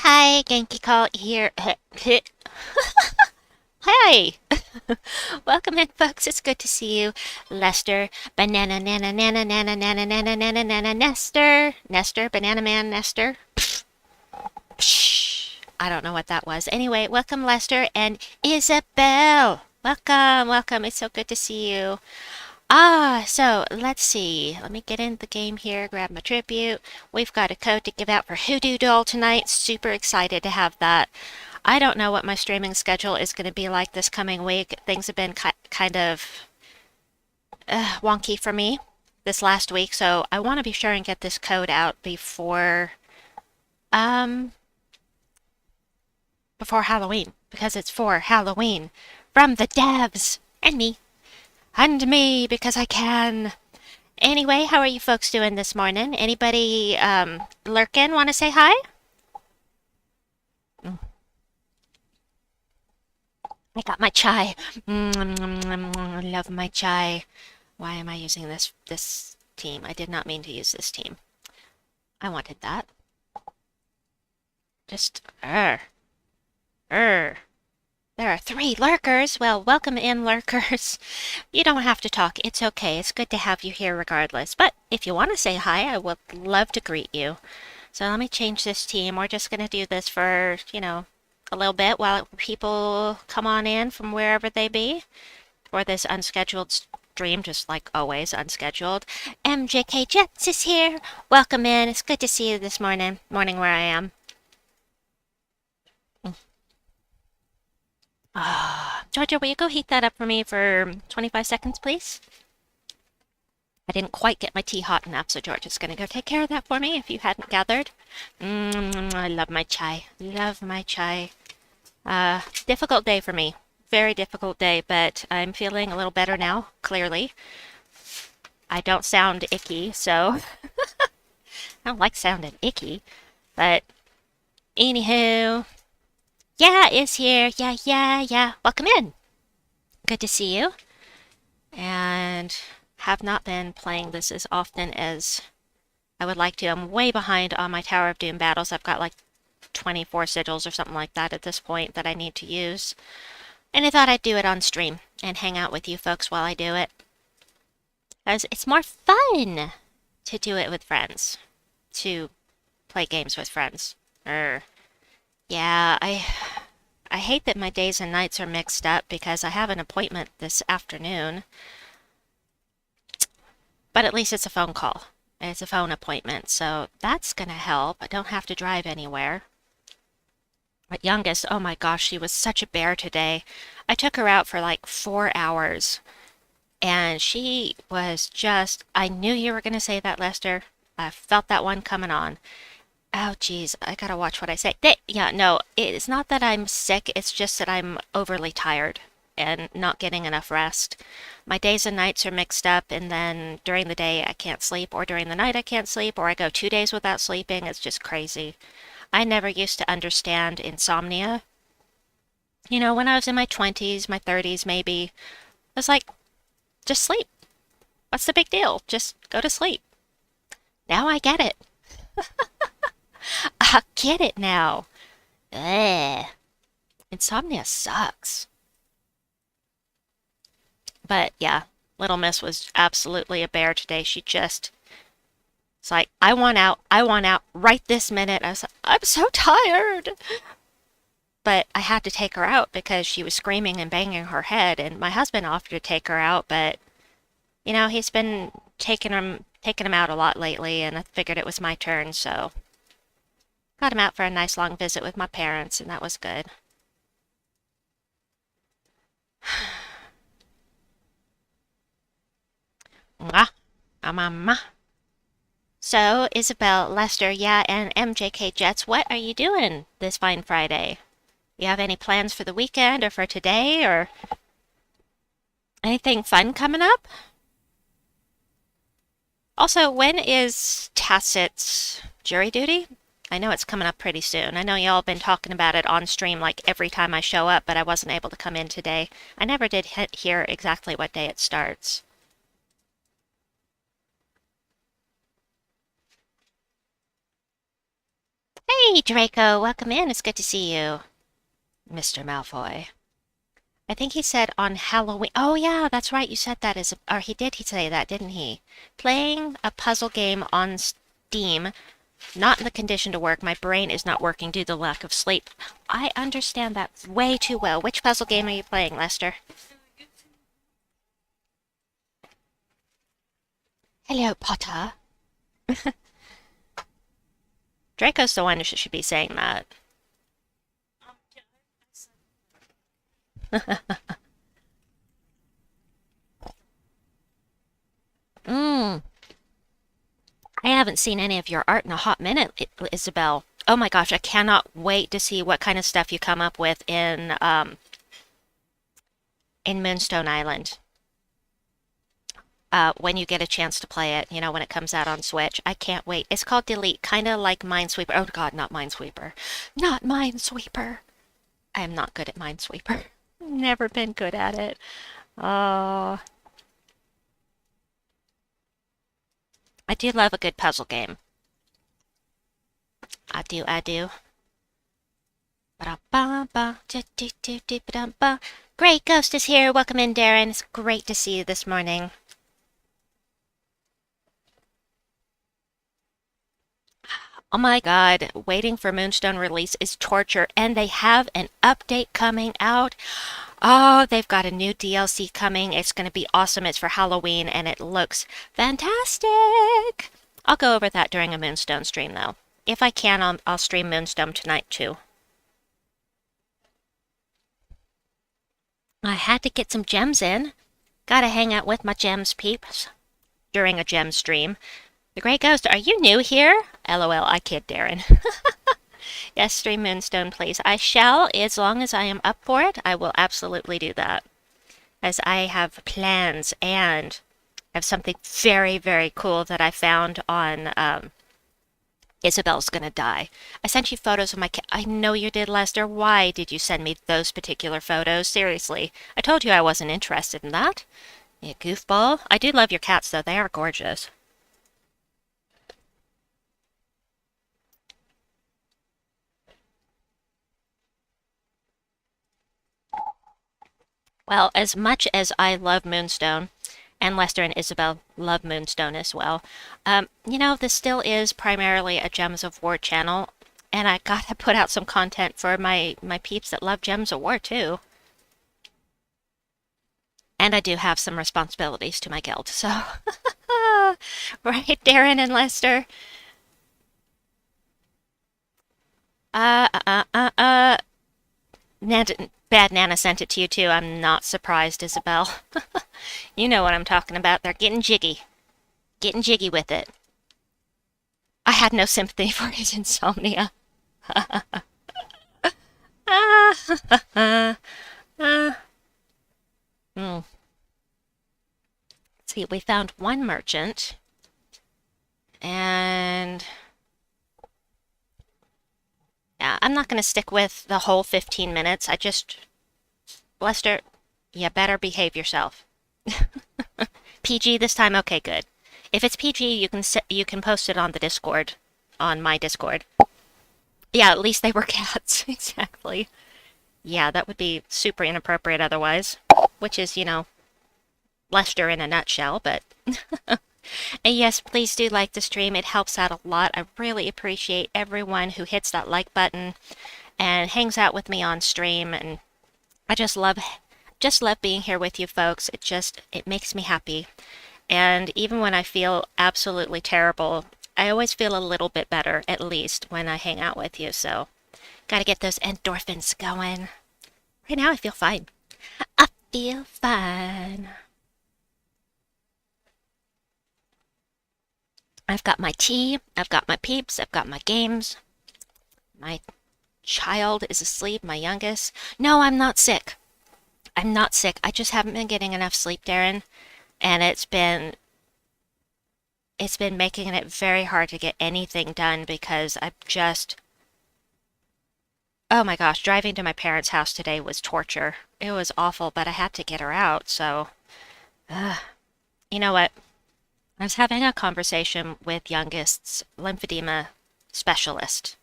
Hi, Genki Call here. Hi! Welcome in, folks. It's good to see you. Lester, Banana Nana Nana Nana Nana Nana Nana Nana Nestor. Nestor, Banana Man Nestor. Psh, I don't know what that was. Anyway, welcome, Lester and Isabel. Welcome, welcome. It's so good to see you. So let's see. Let me get in the game here, grab my tribute. We've got a code to give out for Hoodoo Doll tonight. Super excited to have that. I don't know what my streaming schedule is going to be like this coming week. Things have been kind of wonky for me this last week, so I want to be sure and get this code out um before Halloween because it's for Halloween from the devs and me because I can. Anyway, how are you folks doing this morning? Anybody lurking want to say hi? I got my chai. I love my chai. Why am I using this team? I did not mean to use this team. I wanted that. Just There are 3 lurkers. Well, welcome in, lurkers. You don't have to talk. It's okay. It's good to have you here regardless. But if you want to say hi, I would love to greet you. So let me change this team. We're just going to do this for, a little bit while people come on in from wherever they be for this unscheduled stream, just like always, unscheduled. MJK Jets is here. Welcome in. It's good to see you this morning where I am. Georgia, will you go heat that up for me for 25 seconds, please? I didn't quite get my tea hot enough, so Georgia's going to go take care of that for me if you hadn't gathered. I love my chai. Love my chai. Difficult day for me. Very difficult day, but I'm feeling a little better now, clearly. I don't sound icky, so... I don't like sounding icky, but... Anywho... Yeah, is here. Yeah. Welcome in. Good to see you. And have not been playing this as often as I would like to. I'm way behind on my Tower of Doom battles. I've got like 24 sigils or something like that at this point that I need to use. And I thought I'd do it on stream and hang out with you folks while I do it. Because it's more fun to do it with friends. To play games with friends. Yeah, I hate that my days and nights are mixed up because I have an appointment this afternoon. But at least it's a phone call. It's a phone appointment, so that's gonna help. I don't have to drive anywhere. My youngest, oh my gosh, she was such a bear today. I took her out for like 4 hours, and she was just, I knew you were gonna say that, Lester. I felt that one coming on. Oh, geez, I gotta watch what I say. Yeah, no, it's not that I'm sick, it's just that I'm overly tired and not getting enough rest. My days and nights are mixed up, and then during the day I can't sleep, or during the night I can't sleep, or I go 2 days without sleeping. It's just crazy. I never used to understand insomnia. When I was in my 20s, my 30s maybe, I was like, just sleep. What's the big deal? Just go to sleep. Now I get it. I get it now. Ugh. Insomnia sucks. But yeah, Little Miss was absolutely a bear today. It's like, I want out right this minute. I was like, I'm so tired. But I had to take her out because she was screaming and banging her head, and my husband offered to take her out, but he's been taking him out a lot lately, and I figured it was my turn, so got him out for a nice long visit with my parents, and that was good. Mwah. Mama. So, Isabel, Lester, yeah, and MJK Jets, what are you doing this fine Friday? You have any plans for the weekend or for today, or anything fun coming up? Also, when is Tacit's jury duty? I know it's coming up pretty soon. I know y'all been talking about it on stream like every time I show up, but I wasn't able to come in today. I never did hear exactly what day it starts. Hey, Hey, Draco, welcome in. It's good to see you, Mr. Malfoy. I think he said on Halloween. Oh, yeah, that's right. You said that or he say that, didn't he? Playing a puzzle game on Steam, not in the condition to work. My brain is not working due to the lack of sleep. I understand that way too well. Which puzzle game are you playing, Lester? Hello, Potter. Draco's the one who should be saying that. Mmm. I haven't seen any of your art in a hot minute, Isabel. Oh my gosh, I cannot wait to see what kind of stuff you come up with in Moonstone Island. When you get a chance to play it, when it comes out on Switch. I can't wait. It's called Delete, kind of like Minesweeper. Oh God, not Minesweeper. Not Minesweeper. I am not good at Minesweeper. Never been good at it. Oh. I do love a good puzzle game. I do, I do. Great Ghost is here. Welcome in, Darren. It's great to see you this morning. Oh my God, waiting for Moonstone release is torture, and they have an update coming out. Oh, they've got a new DLC coming. It's going to be awesome. It's for Halloween, and it looks fantastic. I'll go over that during a Moonstone stream, though. If I can, I'll stream Moonstone tonight, too. I had to get some gems in. Gotta hang out with my gems peeps during a gem stream. The Great Ghost, are you new here? LOL, I kid, Darren. Yes, stream Moonstone, please. I shall, as long as I am up for it. I will absolutely do that. As I have plans and I have something very, very cool that I found on Isabel's Gonna Die. I sent you photos of my cat. I know you did, Lester. Why did you send me those particular photos? Seriously. I told you I wasn't interested in that. You goofball. I do love your cats, though. They are gorgeous. Well, as much as I love Moonstone, and Lester and Isabel love Moonstone as well, this still is primarily a Gems of War channel, and I gotta put out some content for my peeps that love Gems of War too. And I do have some responsibilities to my guild, so... Right, Darren and Lester? Bad Nana sent it to you too. I'm not surprised, Isabel. You know what I'm talking about. They're getting jiggy. Getting jiggy with it. I had no sympathy for his insomnia. Let's see, we found one merchant. And... yeah, I'm not going to stick with the whole 15 minutes. Lester, you better behave yourself. PG this time? Okay, good. If it's PG, you can post it on the Discord, on my Discord. Yeah, at least they were cats. Exactly. Yeah, that would be super inappropriate otherwise. Which is, Lester in a nutshell, but... And yes, please do like the stream. It helps out a lot. I really appreciate everyone who hits that like button and hangs out with me on stream. And I just love being here with you folks. It makes me happy. And even when I feel absolutely terrible, I always feel a little bit better, at least, when I hang out with you. So, gotta get those endorphins going. Right now, I feel fine. I feel fine. I've got my tea, I've got my peeps, I've got my games. My child is asleep, my youngest. No, I'm not sick. I'm not sick. I just haven't been getting enough sleep, Darren. And it's been making it very hard to get anything done because oh my gosh, driving to my parents' house today was torture. It was awful, but I had to get her out, so... you know what? I was having a conversation with youngest's lymphedema specialist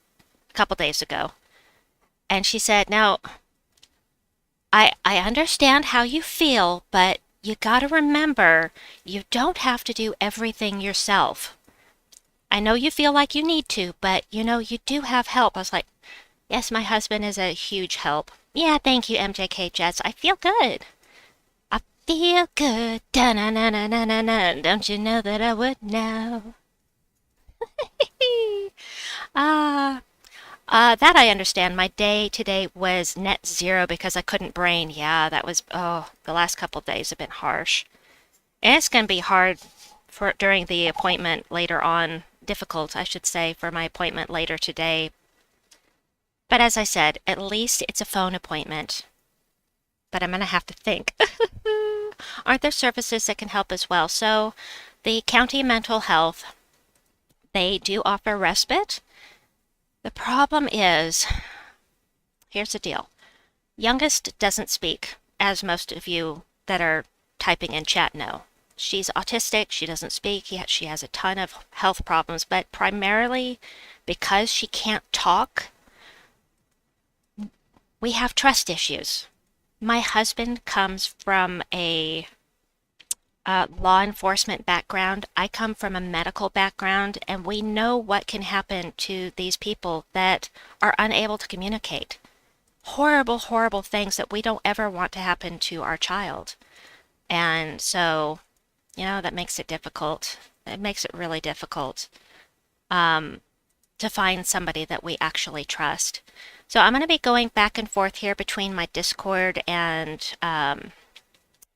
a couple days ago. And she said, "Now, I understand how you feel, but you gotta remember you don't have to do everything yourself. I know you feel like you need to, but you do have help." I was like, "Yes, my husband is a huge help." Yeah, thank you, MJK Jets. I feel good. I feel good. Da-na-na-na-na-na-na. Don't you know that I would know? Ah, that I understand. My day today was net zero because I couldn't brain. Yeah, that was, the last couple of days have been harsh. And it's going to be hard for during the appointment later on. Difficult, I should say, for my appointment later today. But as I said, at least it's a phone appointment. But I'm going to have to think. Aren't there services that can help as well? So, the county mental health, they do offer respite. The problem is, here's the deal. Youngest doesn't speak, as most of you that are typing in chat know. She's autistic, she doesn't speak, yet she has a ton of health problems, but primarily because she can't talk, we have trust issues. My husband comes from a law enforcement background. I come from a medical background, and we know what can happen to these people that are unable to communicate. Horrible, horrible things that we don't ever want to happen to our child. And so, that makes it difficult. It makes it really difficult to find somebody that we actually trust. So I'm going to be going back and forth here between my Discord and not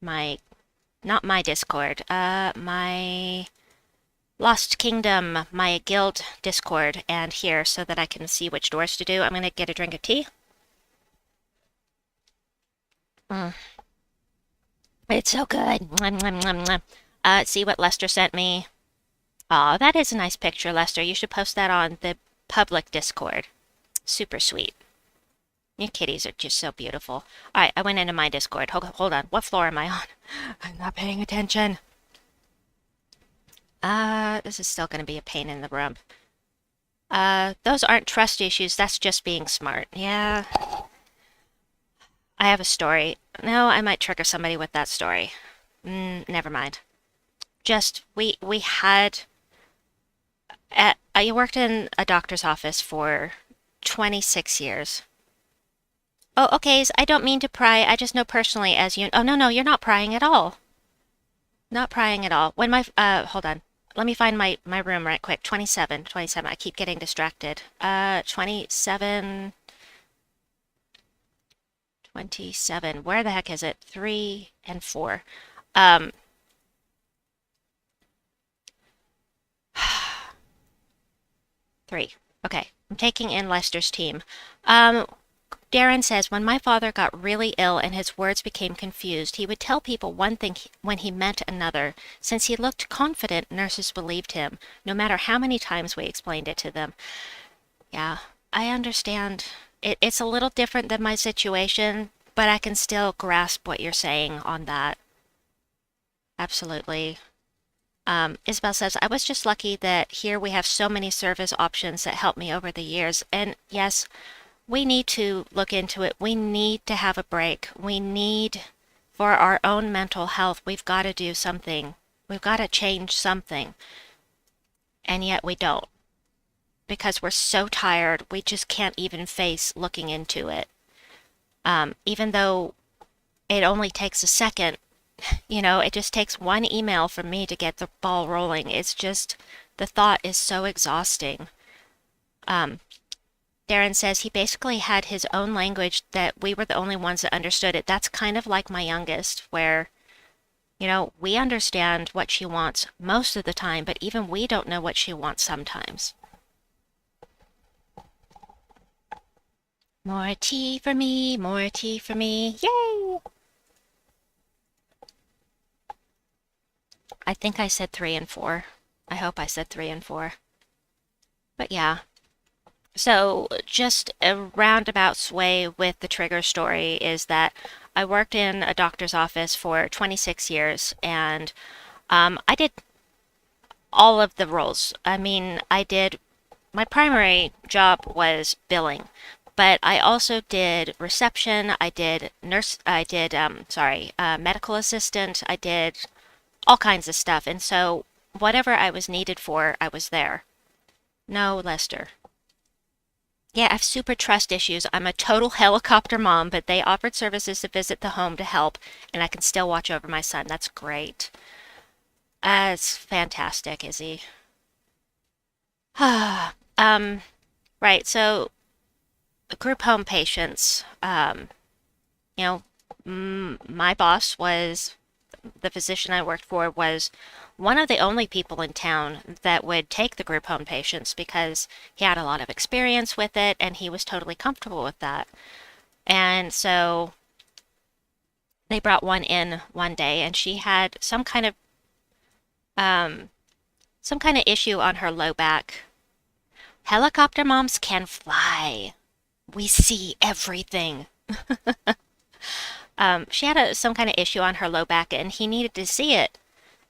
my Discord, my Lost Kingdom, my guild Discord, and here so that I can see which doors to do. I'm going to get a drink of tea. It's so good. Mwah, mwah, mwah, mwah. See what Lester sent me. Aw, that is a nice picture, Lester. You should post that on the public Discord. Super sweet. Your kitties are just so beautiful. All right, I went into my Discord. Hold on. What floor am I on? I'm not paying attention. This is still going to be a pain in the rump. Those aren't trust issues. That's just being smart. Yeah. I have a story. No, I might trigger somebody with that story. Never mind. Just, we had... I worked in a doctor's office for 26 years. Oh, okay, so I don't mean to pry. I just know personally as you... Oh, no, you're not prying at all. Not prying at all. When my... hold on. Let me find my room right quick. 27. I keep getting distracted. 27... 27. Where the heck is it? 3 and 4. 3. Okay. I'm taking in Lester's team. Darren says, when my father got really ill and his words became confused, he would tell people one thing when he meant another. Since he looked confident, nurses believed him, no matter how many times we explained it to them. Yeah, I understand. It's a little different than my situation, but I can still grasp what you're saying on that. Absolutely. Isabel says, I was just lucky that here we have so many service options that helped me over the years. And yes, we need to look into it. We need to have a break. We need, for our own mental health, we've got to do something. We've got to change something. And yet we don't. Because we're so tired, we just can't even face looking into it. Even though it only takes a second, it just takes one email from me to get the ball rolling. It's just, the thought is so exhausting. Darren says he basically had his own language that we were the only ones that understood it. That's kind of like my youngest, where, we understand what she wants most of the time, but even we don't know what she wants sometimes. More tea for me, more tea for me. Yay! I think I said 3 and 4. I hope I said 3 and 4. But yeah. So just a roundabout way with the trigger story is that I worked in a doctor's office for 26 years, and I did all of the roles. I mean, I did my primary job was billing, but I also did reception. I did nurse. I did medical assistant. I did all kinds of stuff, and so whatever I was needed for, I was there. No, Lester. Yeah, I have super trust issues. I'm a total helicopter mom, but they offered services to visit the home to help, and I can still watch over my son. That's great. It's fantastic, Izzy. um, right. So group home patients. You know, my boss was the physician I worked for was one of the only people in town that would take the group home patients because he had a lot of experience with it and he was totally comfortable with that. And so they brought one in one day and she had um some kind of issue on her low back. Helicopter moms can fly. We see everything. She had some kind of issue on her low back and he needed to see it.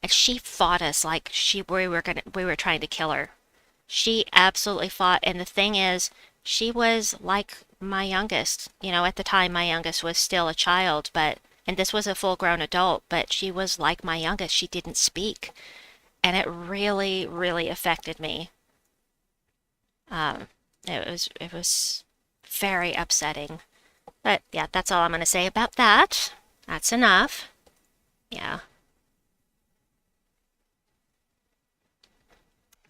And she fought us like we were trying to kill her. She absolutely fought. And the thing is, she was like my youngest. You know, at the time my youngest was still a child, and this was a full grown adult, but she was like my youngest. She didn't speak. And it really, really affected me. Um, it was very upsetting. But yeah, that's all I'm gonna say about that. That's enough. Yeah.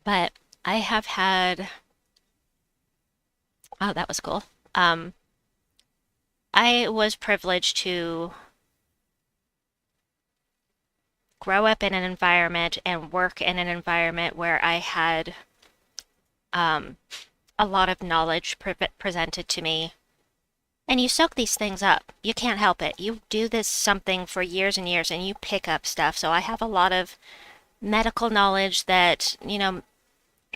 But I have had, oh, that was cool. Um, I was privileged to grow up in an environment and work in an environment where I had um, a lot of knowledge presented to me. And you soak these things up. You can't help it. You do this something for years and years and you pick up stuff. So I have a lot of medical knowledge that,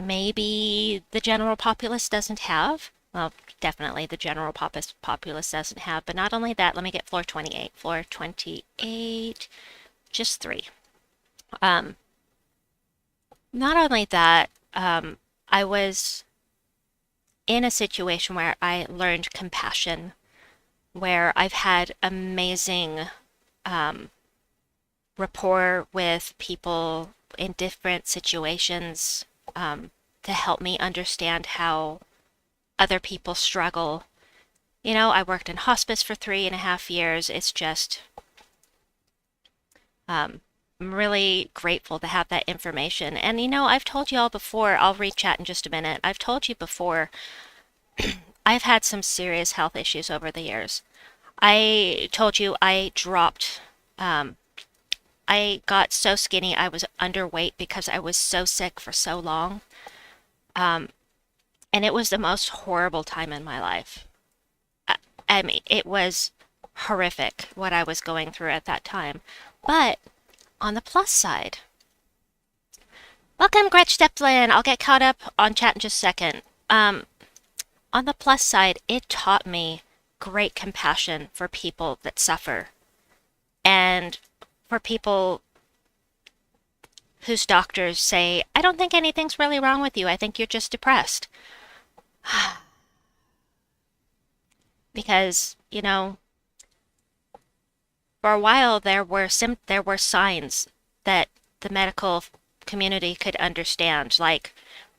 maybe the general populace doesn't have. Well, definitely the general populace doesn't have. But not only that, let me get floor 28. Floor 28, just three. Um, Not only that, I was in a situation where I learned compassion, where I've had amazing um, rapport with people in different situations to help me understand how other people struggle. I worked in hospice for 3.5 years. It's just, I'm really grateful to have that information. And I've told you all before, I'll read chat in just a minute. I've told you before, I've had some serious health issues over the years. I told you I got so skinny, I was underweight because I was so sick for so long. Um, and it was the most horrible time in my life. I, I mean, it was horrific what I was going through at that time. But on the plus side, welcome, Gretch Steplin. I'll get caught up on chat in just a second. On the plus side, it taught me great compassion for people that suffer and for people whose doctors say, I don't think anything's really wrong with you. I think you're just depressed. Because, for a while there were signs that the medical community could understand, like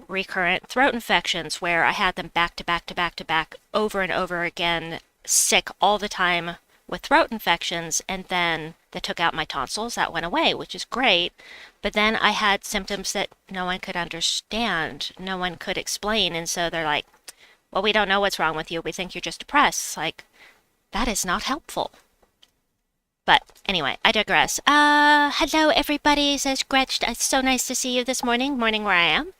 recurrent throat infections where I had them back to back to back to back over and over again, sick all the time with throat infections, and then they took out my tonsils. That went away, which is great. But then I had symptoms that no one could understand, no one could explain, and so they're like, well, we don't know what's wrong with you. We think you're just depressed. Like, that is not helpful. But anyway, I digress. Hello everybody, says Gretch. It's so nice to see you this morning where I am.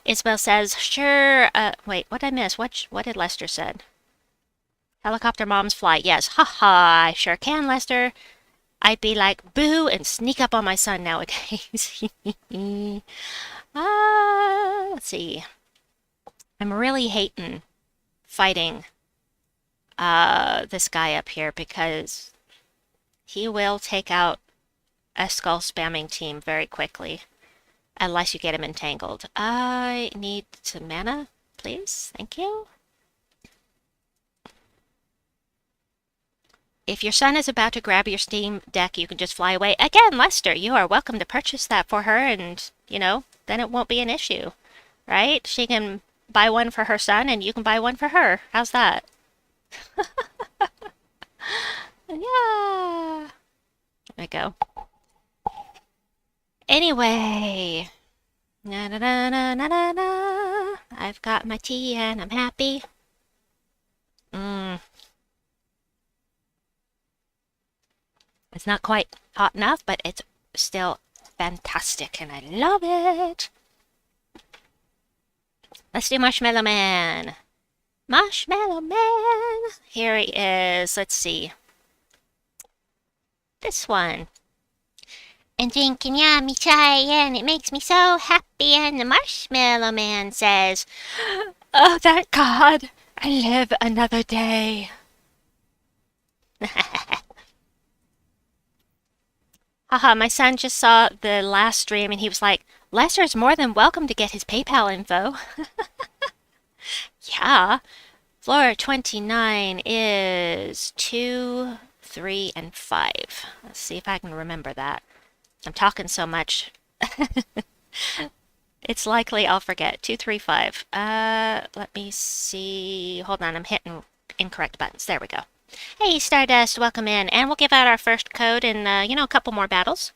Isabel says, sure, wait, what did I miss? What did Lester said? Helicopter moms fly. Yes, haha, I sure can, Lester. I'd be like, boo, and sneak up on my son nowadays. Let's see. I'm really hating fighting this guy up here because he will take out a skull spamming team very quickly unless you get him entangled. I need some mana. please. Thank you. If your son is about to grab your Steam Deck, you can just fly away. Again, Lester, you are welcome to purchase that for her, and, you know, then it won't be an issue, right? She can buy one for her son, and you can buy one for her. How's that? Yeah. There we go. Anyway. Na na na na na na na. I've got my tea and I'm happy. It's not quite hot enough, but it's still fantastic and I love it. Let's do Marshmallow Man. Marshmallow Man. Here he is. Let's see. This one. And drinking yummy chai, and it makes me so happy. And the Marshmallow Man says, "Oh, thank God, I live another day." Haha, my son just saw the last stream and he was like, Lester's more than welcome to get his PayPal info. Yeah. Floor 29 is 2, 3, and 5. Let's see if I can remember that. I'm talking so much. It's likely I'll forget. 2, 3, 5. Let me see. Hold on, I'm hitting incorrect buttons. There we go. Hey, Stardust, welcome in. And we'll give out our first code in, a couple more battles.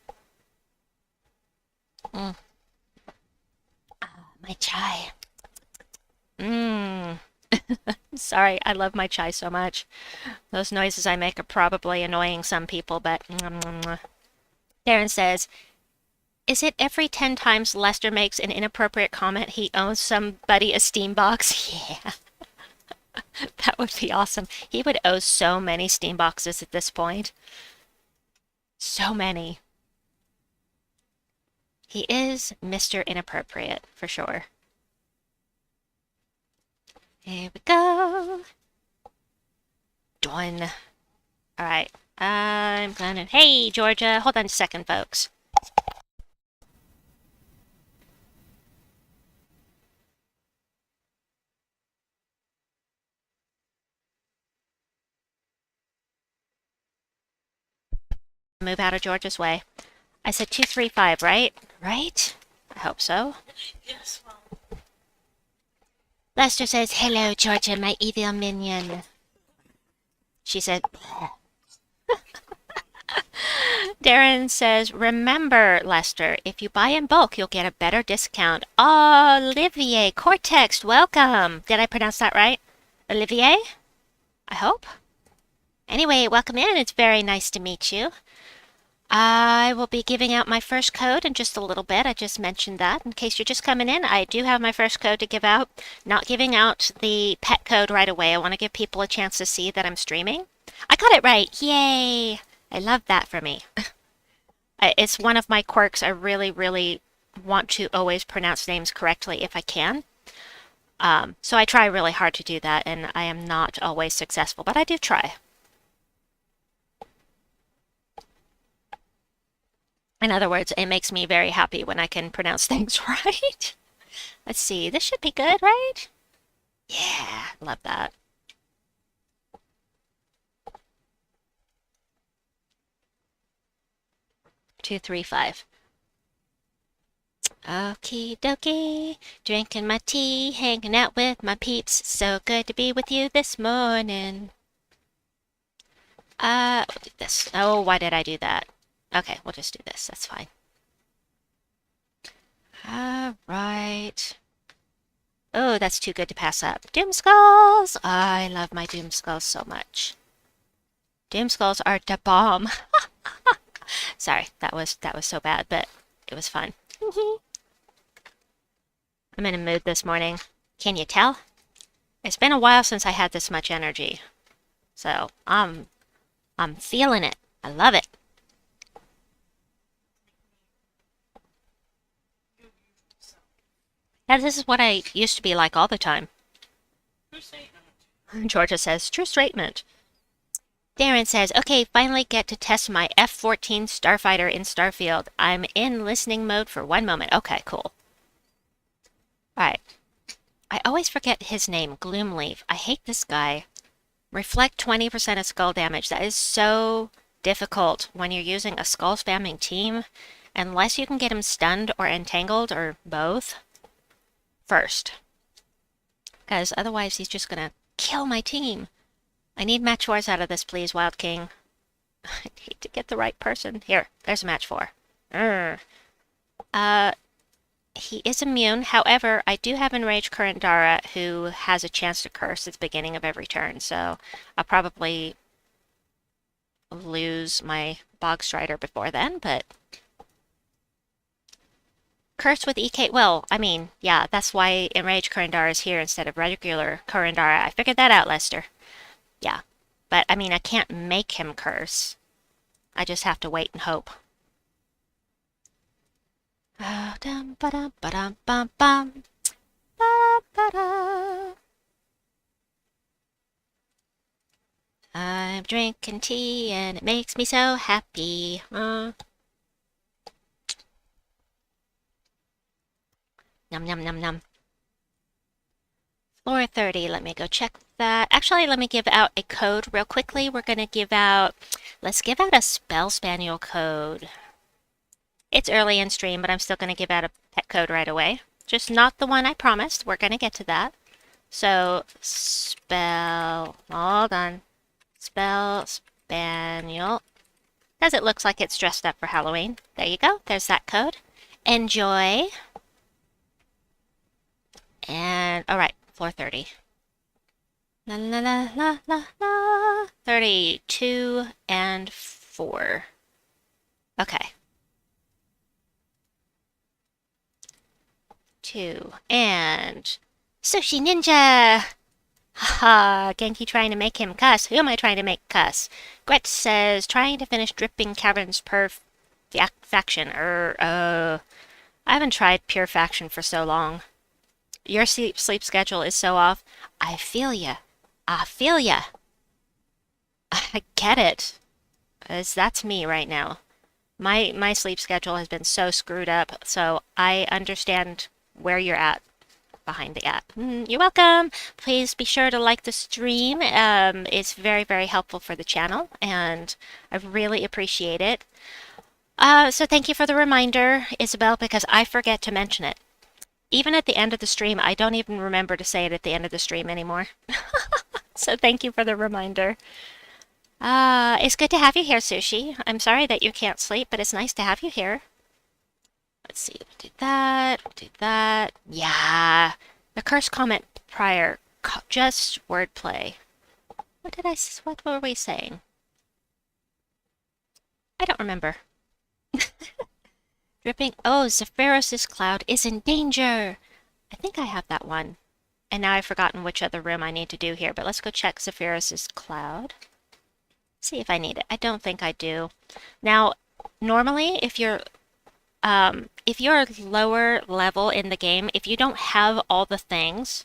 My chai. Sorry, I love my chai so much. Those noises I make are probably annoying some people, but... Darren says, is it every 10 times Lester makes an inappropriate comment he owns somebody a Steam box? Yeah. That would be awesome. He would owe so many Steam boxes at this point. So many. He is Mr. Inappropriate, for sure. Here we go. Done. Alright. I'm gonna... Hey, Georgia. Hold on a second, folks. Move out of Georgia's way. I said 2, 3, 5, right? Right? I hope so. Yes, well. Lester says, hello, Georgia, my evil minion. She said, Darren says, remember, Lester, if you buy in bulk, you'll get a better discount. Olivier Cortex, welcome. Did I pronounce that right? Olivier? I hope. Anyway, welcome in. It's very nice to meet you. I will be giving out my first code in just a little bit. I just mentioned that. In case you're just coming in, I do have my first code to give out. Not giving out the pet code right away. I want to give people a chance to see that I'm streaming. I got it right. Yay! I love that for me. It's one of my quirks. I really, really want to always pronounce names correctly if I can. So I try really hard to do that, and I am not always successful, but I do try. In other words, it makes me very happy when I can pronounce things right. Let's see, this should be good, right? Yeah, love that. Two, 3, 5. Okie dokie, drinking my tea, hanging out with my peeps. So good to be with you this morning. We'll do this. Oh, why did I do that? Okay, we'll just do this. That's fine. Alright. Oh, that's too good to pass up. Doom Skulls! I love my Doom Skulls so much. Doom Skulls are the bomb. Sorry, that was so bad, but it was fun. I'm in a mood this morning. Can you tell? It's been a while since I had this much energy. So, I'm feeling it. I love it. Yeah, this is what I used to be like all the time. True statement. Georgia says, true statement. Darren says, okay, finally get to test my F-14 Starfighter in Starfield. I'm in listening mode for 1 moment. Okay, cool. Alright. I always forget his name, Gloomleaf. I hate this guy. Reflect 20% of skull damage. That is so difficult when you're using a skull spamming team. Unless you can get him stunned or entangled or both first. Because otherwise he's just gonna kill my team. I need match 4s out of this, please, Wild King. I need to get the right person. Here, there's a match 4. He is immune. However, I do have Enraged Kurandara who has a chance to curse at the beginning of every turn, so I'll probably lose my Bogstrider before then, but curse with EK. Well, I mean, yeah, that's why Enraged Kurandara is here instead of regular Kurandara. I figured that out, Lester. Yeah. But, I mean, I can't make him curse. I just have to wait and hope. I'm drinking tea and it makes me so happy. Num num num num. Floor 30, let me go check that. Actually, let me give out a code real quickly. We're going to give out, let's give out a Spell Spaniel code. It's early in stream, but I'm still going to give out a pet code right away. Just not the one I promised. We're going to get to that. So, hold on. Spell Spaniel. Because it looks like it's dressed up for Halloween. There you go. There's that code. Enjoy. And, alright, floor 30. La la la la la la. 32 and 4. Okay. 2 and Sushi Ninja! Haha, Genki trying to make him cuss. Who am I trying to make cuss? Gret says, trying to finish Dripping Caverns per faction. I haven't tried pure faction for so long. Your sleep schedule is so off. I feel ya. I feel ya. I get it. That's me right now. My sleep schedule has been so screwed up, so I understand where you're at behind the app. You're welcome. Please be sure to like the stream. It's very, very helpful for the channel, and I really appreciate it. So thank you for the reminder, Isabel, because I forget to mention it. Even at the end of the stream, I don't even remember to say it at the end of the stream anymore. So thank you for the reminder. It's good to have you here, Sushi. I'm sorry that you can't sleep, but it's nice to have you here. Let's see, we'll do that, we'll do that. Yeah, the curse comment prior, just wordplay. What were we saying? I don't remember. Dripping, oh, Zephyros' cloud is in danger. I think I have that one. And now I've forgotten which other room I need to do here, but let's go check Zephyros' cloud. See if I need it. I don't think I do. Now, normally, if you're lower level in the game, if you don't have all the things,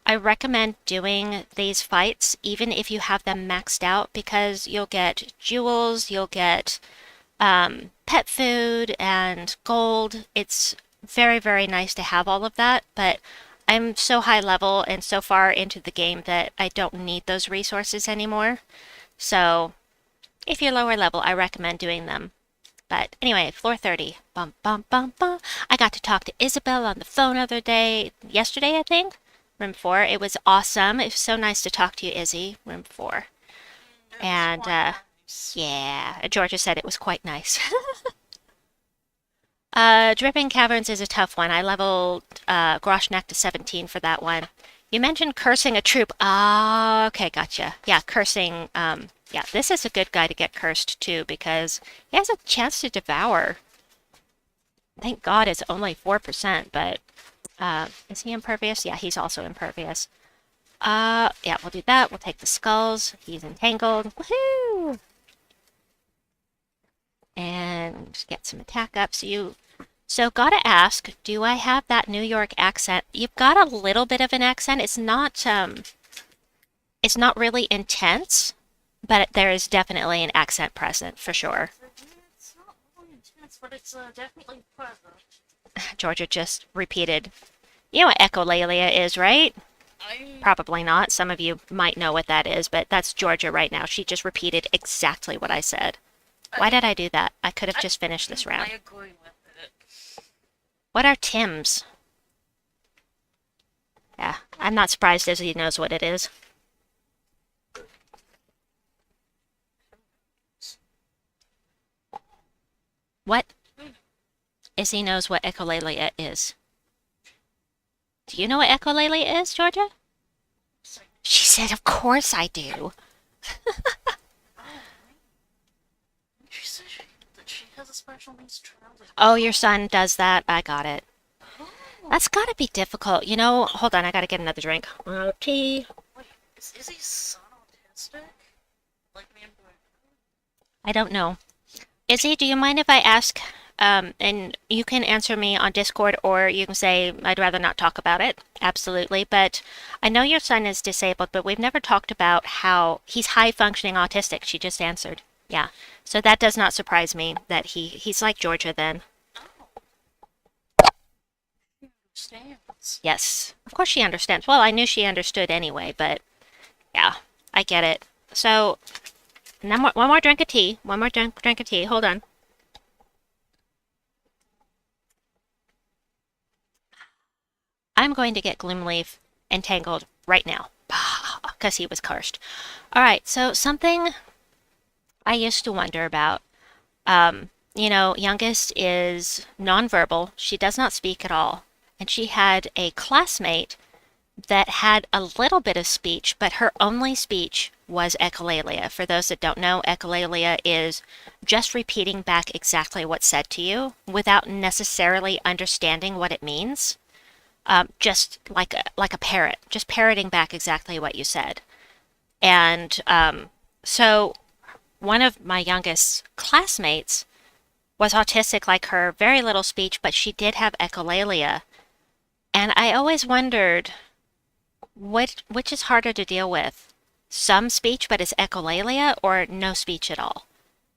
I recommend doing these fights even if you have them maxed out, because you'll get jewels, you'll get pet food and gold. It's very, very nice to have all of that, but I'm so high level and so far into the game that I don't need those resources anymore. So if you're lower level, I recommend doing them. But anyway, floor 30. Bum, bum, bum, bum. I got to talk to Isabel on the phone yesterday, I think. Room 4. It was awesome. It was so nice to talk to you, Izzy. Room 4. And, yeah, Georgia said it was quite nice. Dripping Caverns is a tough one. I leveled Groshnak to 17 for that one. You mentioned cursing a troop. Ah, okay, gotcha. Yeah, cursing, yeah, this is a good guy to get cursed too, because he has a chance to devour. Thank God it's only 4%, but is he impervious? Yeah, he's also impervious. Yeah, we'll do that. We'll take the skulls. He's entangled. Woohoo! And get some attack up. So gotta ask, do I have that New York accent? You've got a little bit of an accent. It's not really intense, but there is definitely an accent present for sure. It's not really intense, but it's definitely present. Georgia just repeated, You know what echolalia is, right? I Probably not. Some of you might know what that is, but that's Georgia right now. She just repeated exactly what I said. Why I did I do that? I could have I just finished this I round. agree with it. What are Tim's? Yeah, I'm not surprised Izzy knows what it is. What? Izzy knows what echolalia is. Do you know what echolalia is, Georgia? It's like, She said, of course I do. oh, she said that she has a special needs child as Oh, your well. son does that? I got it. Oh, That's gotta be difficult. You know, hold on, I gotta get another drink. Tea. wait, is Izzy's son autistic? Like me and Blue? I don't know. Izzy, do you mind if I ask? And you can answer me on Discord, or you can say, I'd rather not talk about it. Absolutely. But I know your son is disabled, but we've never talked about how he's high functioning autistic. She just answered. Yeah. So that does not surprise me that he's like Georgia then. Oh, he understands. Yes. Of course she understands. Well, I knew she understood anyway, but yeah, I get it. So, one more drink of tea. One more drink of tea. Hold on. I'm going to get Gloomleaf entangled right now because he was cursed. All right, so something I used to wonder about. Youngest is nonverbal. She does not speak at all. And she had a classmate that had a little bit of speech, but her only speech was echolalia. For those that don't know, echolalia is just repeating back exactly what's said to you without necessarily understanding what it means. Just like a parrot, just parroting back exactly what you said. And so one of my youngest classmates was autistic like her, very little speech, but she did have echolalia. And I always wondered which is harder to deal with, some speech but it's echolalia or no speech at all.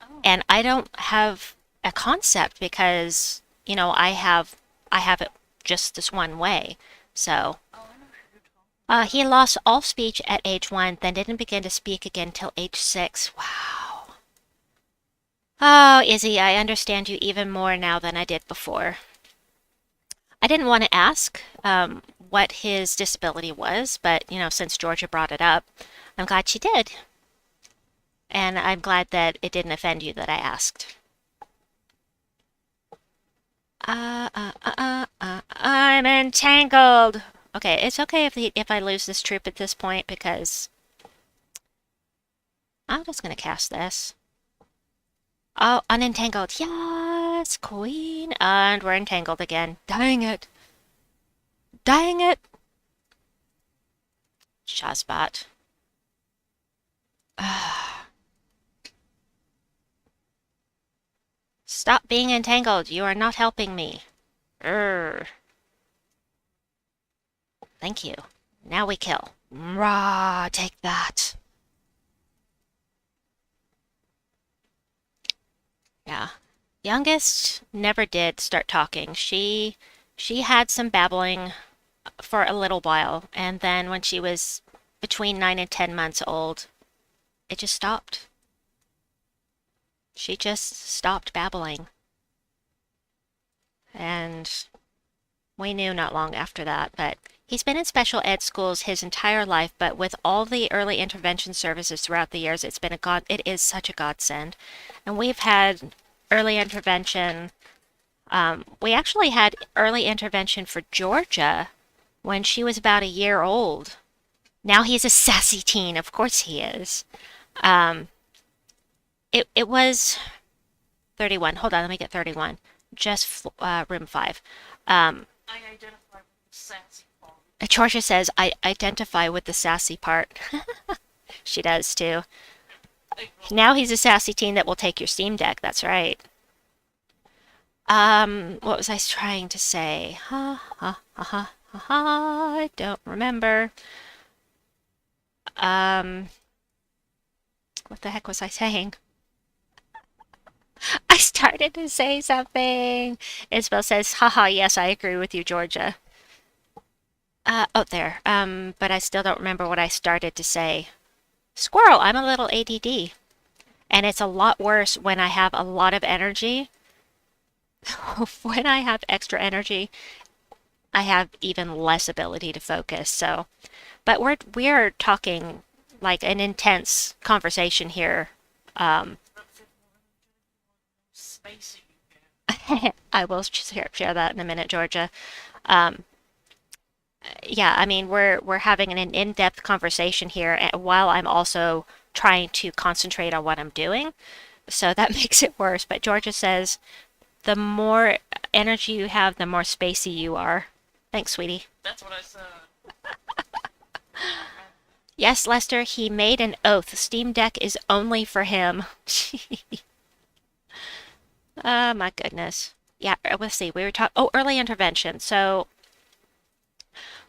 Oh, And I don't have a concept because I have it just this one way. So oh, I know who you're talking he about. lost all speech at age 1, then didn't begin to speak again till age 6. Wow. Oh, Izzy, I understand you even more now than I did before. I didn't want to ask what his disability was, but since Georgia brought it up, I'm glad she did. And I'm glad that it didn't offend you that I asked. I'm entangled. Okay, it's okay if I lose this troop at this point because I'm just gonna cast this. Oh, unentangled. Yes, queen. And we're entangled again. Dang it. Dang it. Shazbot. Stop being entangled. You are not helping me. Urgh. Thank you. Now we kill. Rah, take that. Yeah. Youngest never did start talking. She had some babbling for a little while, and then when she was between 9 and 10 months old, it just stopped. She just stopped babbling. And we knew not long after that, but he's been in special ed schools his entire life, but with all the early intervention services throughout the years, it is such a godsend. And we've had early intervention. We actually had early intervention for Georgia when she was about a year old. Now he's a sassy teen. Of course he is. Um, it was 31. Hold on, let me get 31. Just room 5. Um, I identify with the sassy part. Georgia says, I identify with the sassy part. She does too. I really Now he's a sassy teen that will take your Steam Deck. That's right. What was I trying to say? Ha ha ha ha ha ha. I don't remember. Um, what the heck was I saying? I started to say something. Isabel says, haha, yes, I agree with you, Georgia. Oh, there. But I still don't remember what I started to say. Squirrel, I'm a little ADD. And it's a lot worse when I have a lot of energy. When I have extra energy, I have even less ability to focus. So, but we're talking like an intense conversation here. Um, But for more energetic, spacey you get. I will share that in a minute, Georgia. Um, yeah, I mean we're having an in-depth conversation here while I'm also trying to concentrate on what I'm doing. So that makes it worse. But Georgia says the more energy you have, the more spacey you are. Thanks, sweetie. That's what I said. Yes, Lester, he made an oath. Steam Deck is only for him. Oh my goodness. Yeah, let's see. We were talking, oh, early intervention. So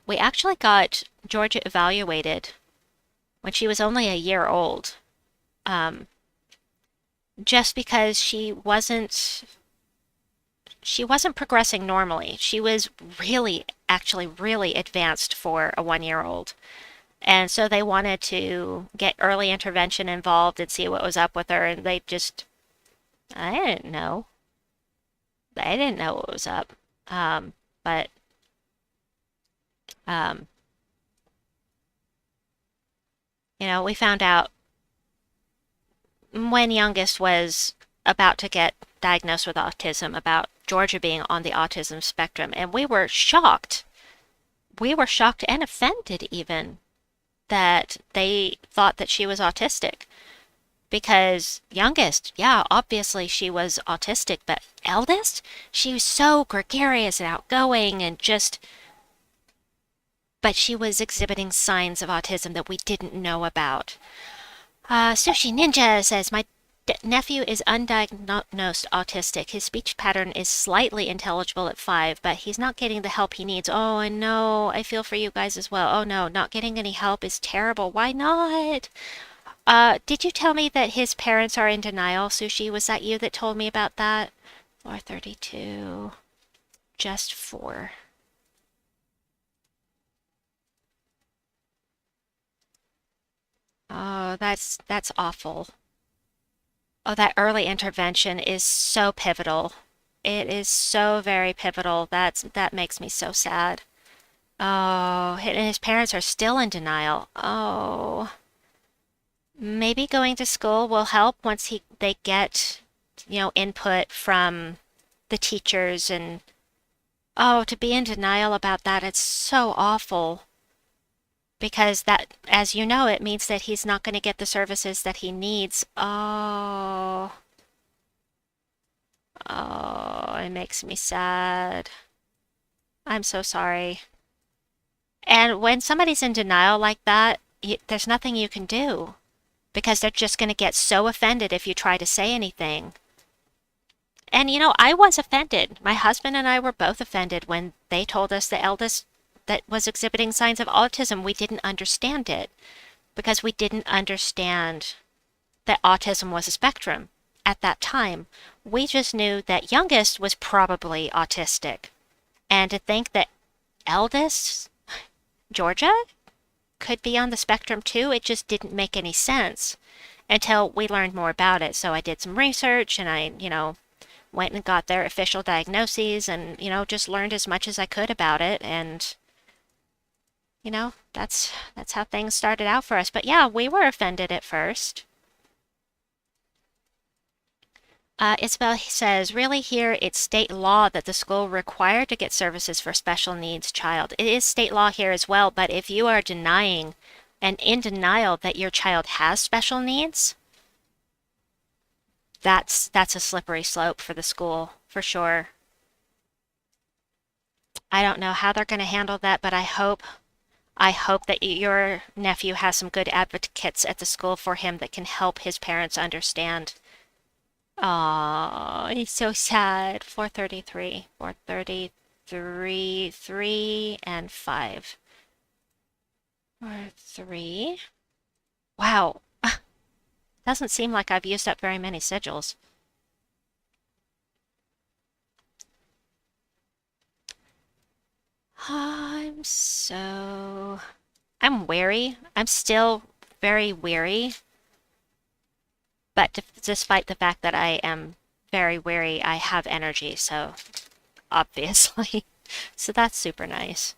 we actually got Georgia evaluated when she was only a year old, um, just because she wasn't progressing normally. She was really, actually, really advanced for a 1 year old. And so they wanted to get early intervention involved and see what was up with her. And I didn't know. They didn't know what was up. But, um, we found out when youngest was about to get diagnosed with autism about Georgia being on the autism spectrum. And we were shocked. We were shocked and offended even that they thought that she was autistic. Because youngest, yeah, obviously she was autistic, but eldest, she was so gregarious and outgoing and but she was exhibiting signs of autism that we didn't know about. Sushi Ninja says, my nephew is undiagnosed autistic. His speech pattern is slightly intelligible at 5, but he's not getting the help he needs. Oh, I know. I feel for you guys as well. Oh, no, not getting any help is terrible. Why not? Did you tell me that his parents are in denial, Sushi? Was that you that told me about that? Floor 32. Just 4. Oh, that's awful. Oh, that early intervention is so pivotal. It is so very pivotal. That makes me so sad. Oh, and his parents are still in denial. Oh, maybe going to school will help once they get, input from the teachers and oh, to be in denial about that, it's so awful because that, as you know, it means that he's not going to get the services that he needs. Oh, oh, it makes me sad. I'm so sorry. And when somebody's in denial like that, there's nothing you can do because they're just going to get so offended if you try to say anything. And I was offended. My husband and I were both offended when they told us the eldest that was exhibiting signs of autism. We didn't understand it because we didn't understand that autism was a spectrum at that time. We just knew that youngest was probably autistic. And to think that eldest, Georgia, could be on the spectrum too, it just didn't make any sense until we learned more about it. So I did some research and I, went and got their official diagnoses and, just learned as much as I could about it. And, that's how things started out for us. But yeah, we were offended at first. Isabel says, really here it's state law that the school required to get services for special needs child. It is state law here as well, but if you are denying and in denial that your child has special needs, that's a slippery slope for the school, for sure. I don't know how they're going to handle that, but I hope that your nephew has some good advocates at the school for him that can help his parents understand. Oh, he's so sad. 433, 433, 3 and 5. Or 3. Wow. Doesn't seem like I've used up very many sigils. I'm wary. I'm still very weary, but despite the fact that I am very weary, I have energy, so obviously. So that's super nice.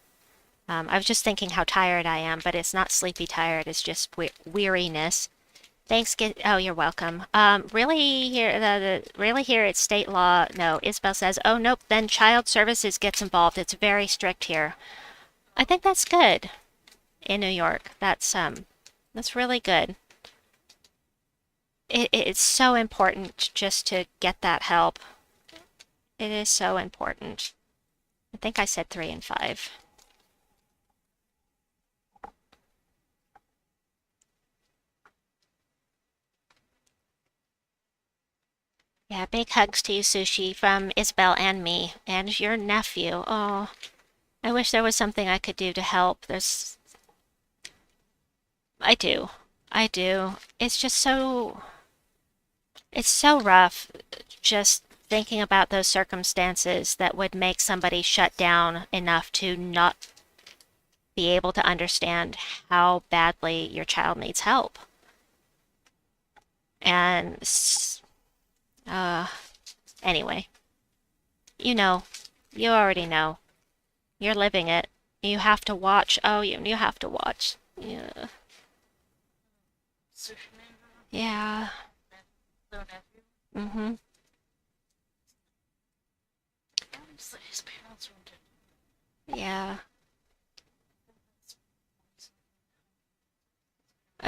I was just thinking how tired I am, but it's not sleepy tired, it's just weariness. Thanks, oh, you're welcome. Really here, really here it's state law. No, Isabel says, oh, nope, then child services gets involved. It's very strict here. I think that's good in New York. That's really good. It's so important just to get that help. It is so important. I think I said 3 and 5. Yeah, big hugs to you, Sushi, from Isabel and me, and your nephew. Oh, I wish there was something I could do to help. I do. I do. It's so rough just thinking about those circumstances that would make somebody shut down enough to not be able to understand how badly your child needs help. And uh, anyway, you know, you already know. You're living it. You have to watch. Oh, you have to watch. Yeah. Sushi Ninja, Yeah. their nephew. Mm-hmm. His parents were dead. Yeah.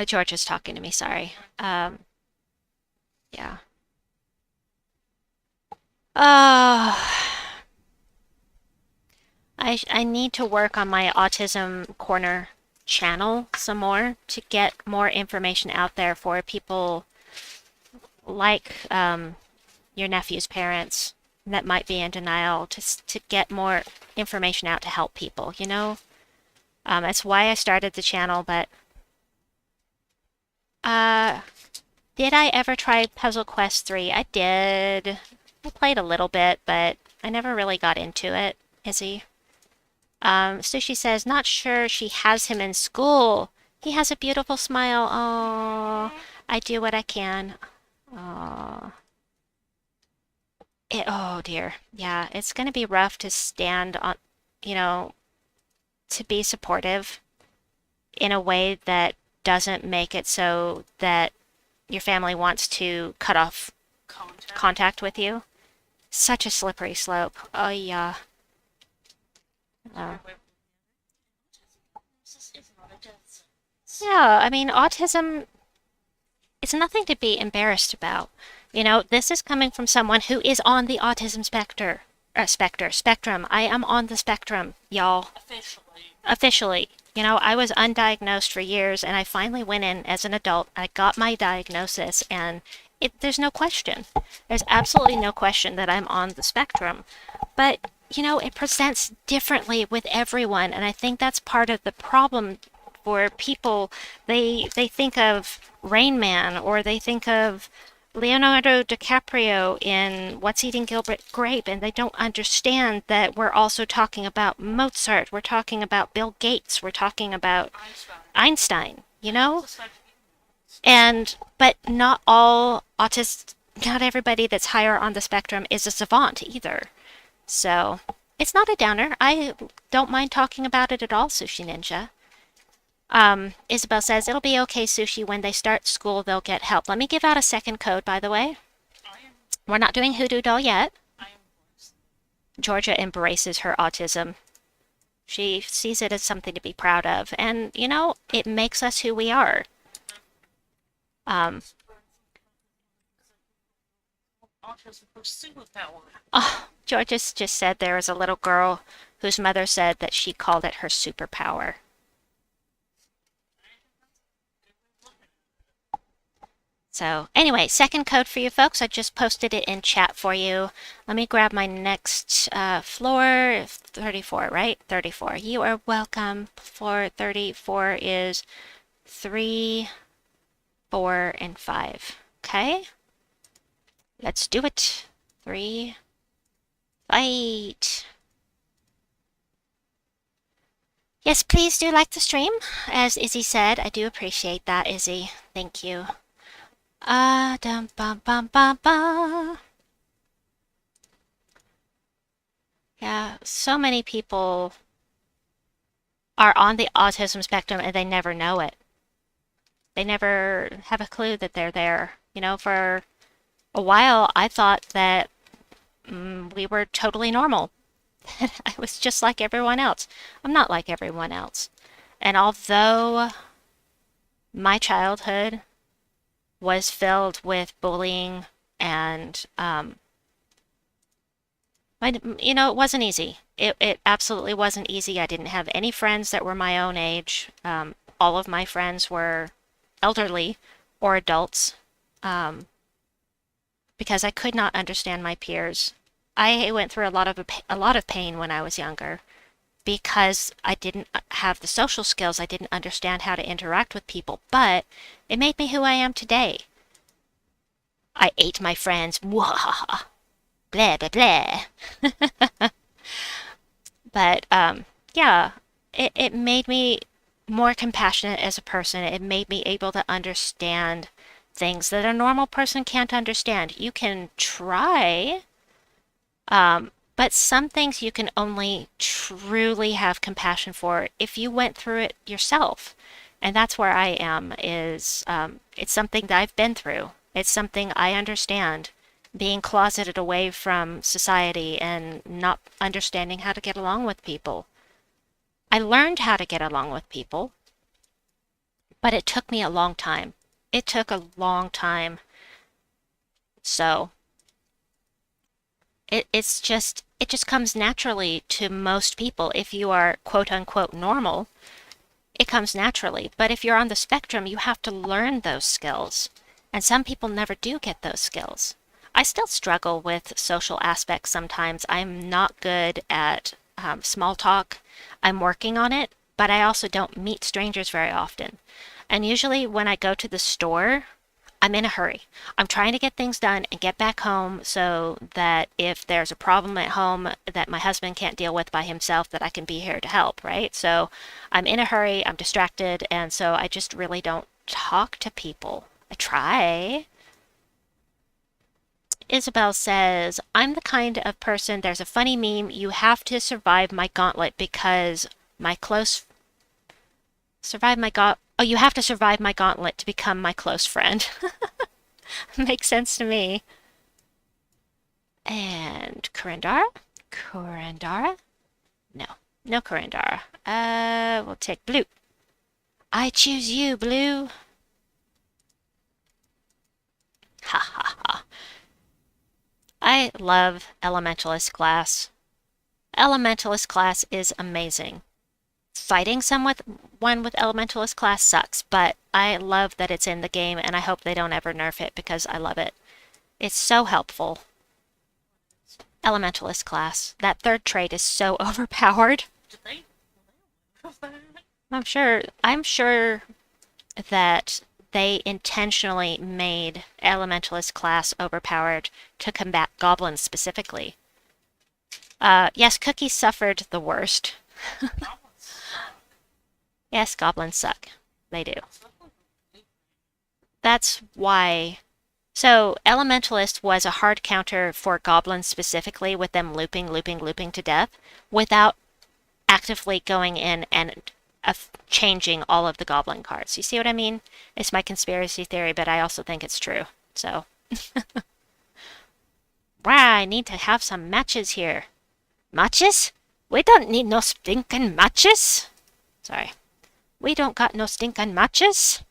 George is talking to me, sorry. Yeah. Uh, I need to work on my Autism Corner channel some more to get more information out there for people like your nephew's parents that might be in denial to get more information out to help people, you know? That's why I started the channel, but uh, did I ever try Puzzle Quest 3? I did. I played a little bit, but I never really got into it, Izzy. Sushi says, not sure she has him in school. He has a beautiful smile. Oh, I do what I can. Oh, oh dear. Yeah, it's gonna be rough to stand on, you know, to be supportive in a way that doesn't make it so that your family wants to cut off contact with you. Such a slippery slope. Oh yeah. Oh. This is not a death sentence. Yeah, I mean, autism it's nothing to be embarrassed about. You know, this is coming from someone who is on the autism spectrum. I am on the spectrum, y'all. Officially. Officially. You know, I was undiagnosed for years and I finally went in as an adult. I got my diagnosis and there's no question. There's absolutely no question that I'm on the spectrum. But, you know, it presents differently with everyone. And I think that's part of the problem for people. They think of Rain Man or they think of Leonardo DiCaprio in What's Eating Gilbert Grape, and they don't understand that we're also talking about Mozart, we're talking about Bill Gates, we're talking about Einstein, you know? But not all autists, not everybody that's higher on the spectrum is a savant either. So, it's not a downer. I don't mind talking about it at all, Sushi Ninja. Isabel says, it'll be okay, Sushi. When they start school, they'll get help. Let me give out a second code, by the way. We're not doing Hoodoo Doll yet. Georgia embraces her autism. She sees it as something to be proud of. And, you know, it makes us who we are. Oh, Georgia just said there was a little girl whose mother said that she called it her superpower. So anyway, second code for you folks. I just posted it in chat for you. Let me grab my next floor. 34, right? 34. You are welcome. Floor 34 is 3, 4, and 5. Okay? Let's do it. 3. Fight. Yes, please do like the stream. As Izzy said, I do appreciate that, Izzy. Thank you. Dum bum bum bum bum. Yeah, so many people are on the autism spectrum and they never know it. They never have a clue that they're there. For a while, I thought that we were totally normal. I was just like everyone else. I'm not like everyone else. And although my childhood was filled with bullying and, it wasn't easy. It absolutely wasn't easy. I didn't have any friends that were my own age. All of my friends were elderly or adults, um, because I could not understand my peers. I went through a lot of pain when I was younger because I didn't have the social skills. I didn't understand how to interact with people, but it made me who I am today. I ate my friends. Blah, blah, blah. But yeah, it made me more compassionate as a person. It made me able to understand things that a normal person can't understand. You can try, but some things you can only truly have compassion for if you went through it yourself. And that's where I am, is it's something that I've been through. It's something I understand. Being closeted away from society and not understanding how to get along with people. I learned how to get along with people, but it took me a long time. It took a long time. So it just comes naturally to most people. If you are quote unquote normal, it comes naturally. But if you're on the spectrum, you have to learn those skills. And some people never do get those skills. I still struggle with social aspects sometimes. I'm not good at small talk. I'm working on it, but I also don't meet strangers very often. And usually when I go to the store, I'm in a hurry. I'm trying to get things done and get back home so that if there's a problem at home that my husband can't deal with by himself, that I can be here to help, right? So I'm in a hurry, I'm distracted, and so I just really don't talk to people. I try. Isabel says, I'm the kind of person, there's a funny meme, you have to survive my gauntlet because my close, survive my gauntlet. Oh, you have to survive my gauntlet to become my close friend. Makes sense to me. And Kurandara? Kurandara? No, no Kurandara. We'll take Blue. I choose you, Blue. Ha ha ha. I love Elementalist class. Elementalist class is amazing. Fighting someone with Elementalist class sucks, but I love that it's in the game and I hope they don't ever nerf it because I love it. It's so helpful. Elementalist class. That third trait is so overpowered. Did they move that? I'm sure that they intentionally made Elementalist class overpowered to combat goblins specifically. Yes, cookies suffered the worst. Yes, goblins suck. They do. That's why. So, Elementalist was a hard counter for goblins specifically, with them looping, looping, looping to death, without actively going in and changing all of the goblin cards. You see what I mean? It's my conspiracy theory, but I also think it's true. So, wow, I need to have some matches here. Matches? We don't need no stinking matches. Sorry. We don't got no stinking matches.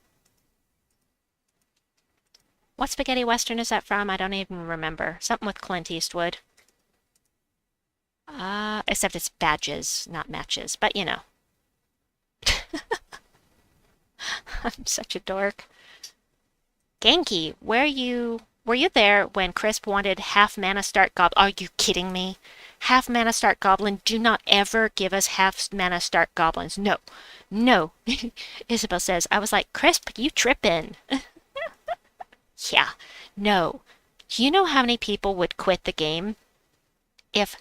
What spaghetti western is that from? I don't even remember. Something with Clint Eastwood. Except it's badges, not matches. But you know. I'm such a dork. Genki, were you there when Crisp wanted half mana start goblin? Are you kidding me? Half mana start goblin? Do not ever give us half mana start goblins. No. No. Isabel says, I was like, Crisp, you trippin'. Yeah. No. Do you know how many people would quit the game if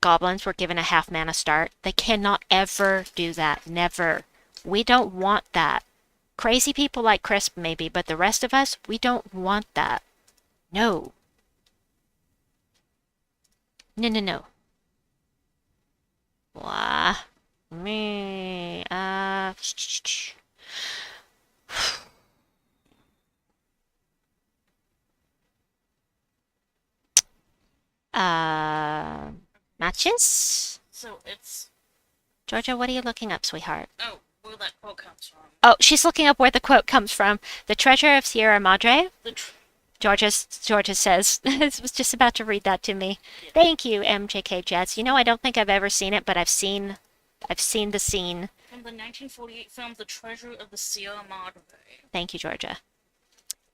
goblins were given a half mana start. They cannot ever do that. Never. We don't want that. Crazy people like Crisp maybe, but the rest of us, we don't want that. No. No, no, no. Blah. Me. Matches? So it's... Georgia, what are you looking up, sweetheart? Oh, where that quote comes from. Oh, she's looking up where the quote comes from. The treasure of Sierra Madre. Georgia says, I was just about to read that to me. Yeah. Thank you, MJK Jets. You know, I don't think I've ever seen it, but I've seen the scene. From the 1948 film The Treasure of the Sierra Madre. Thank you, Georgia.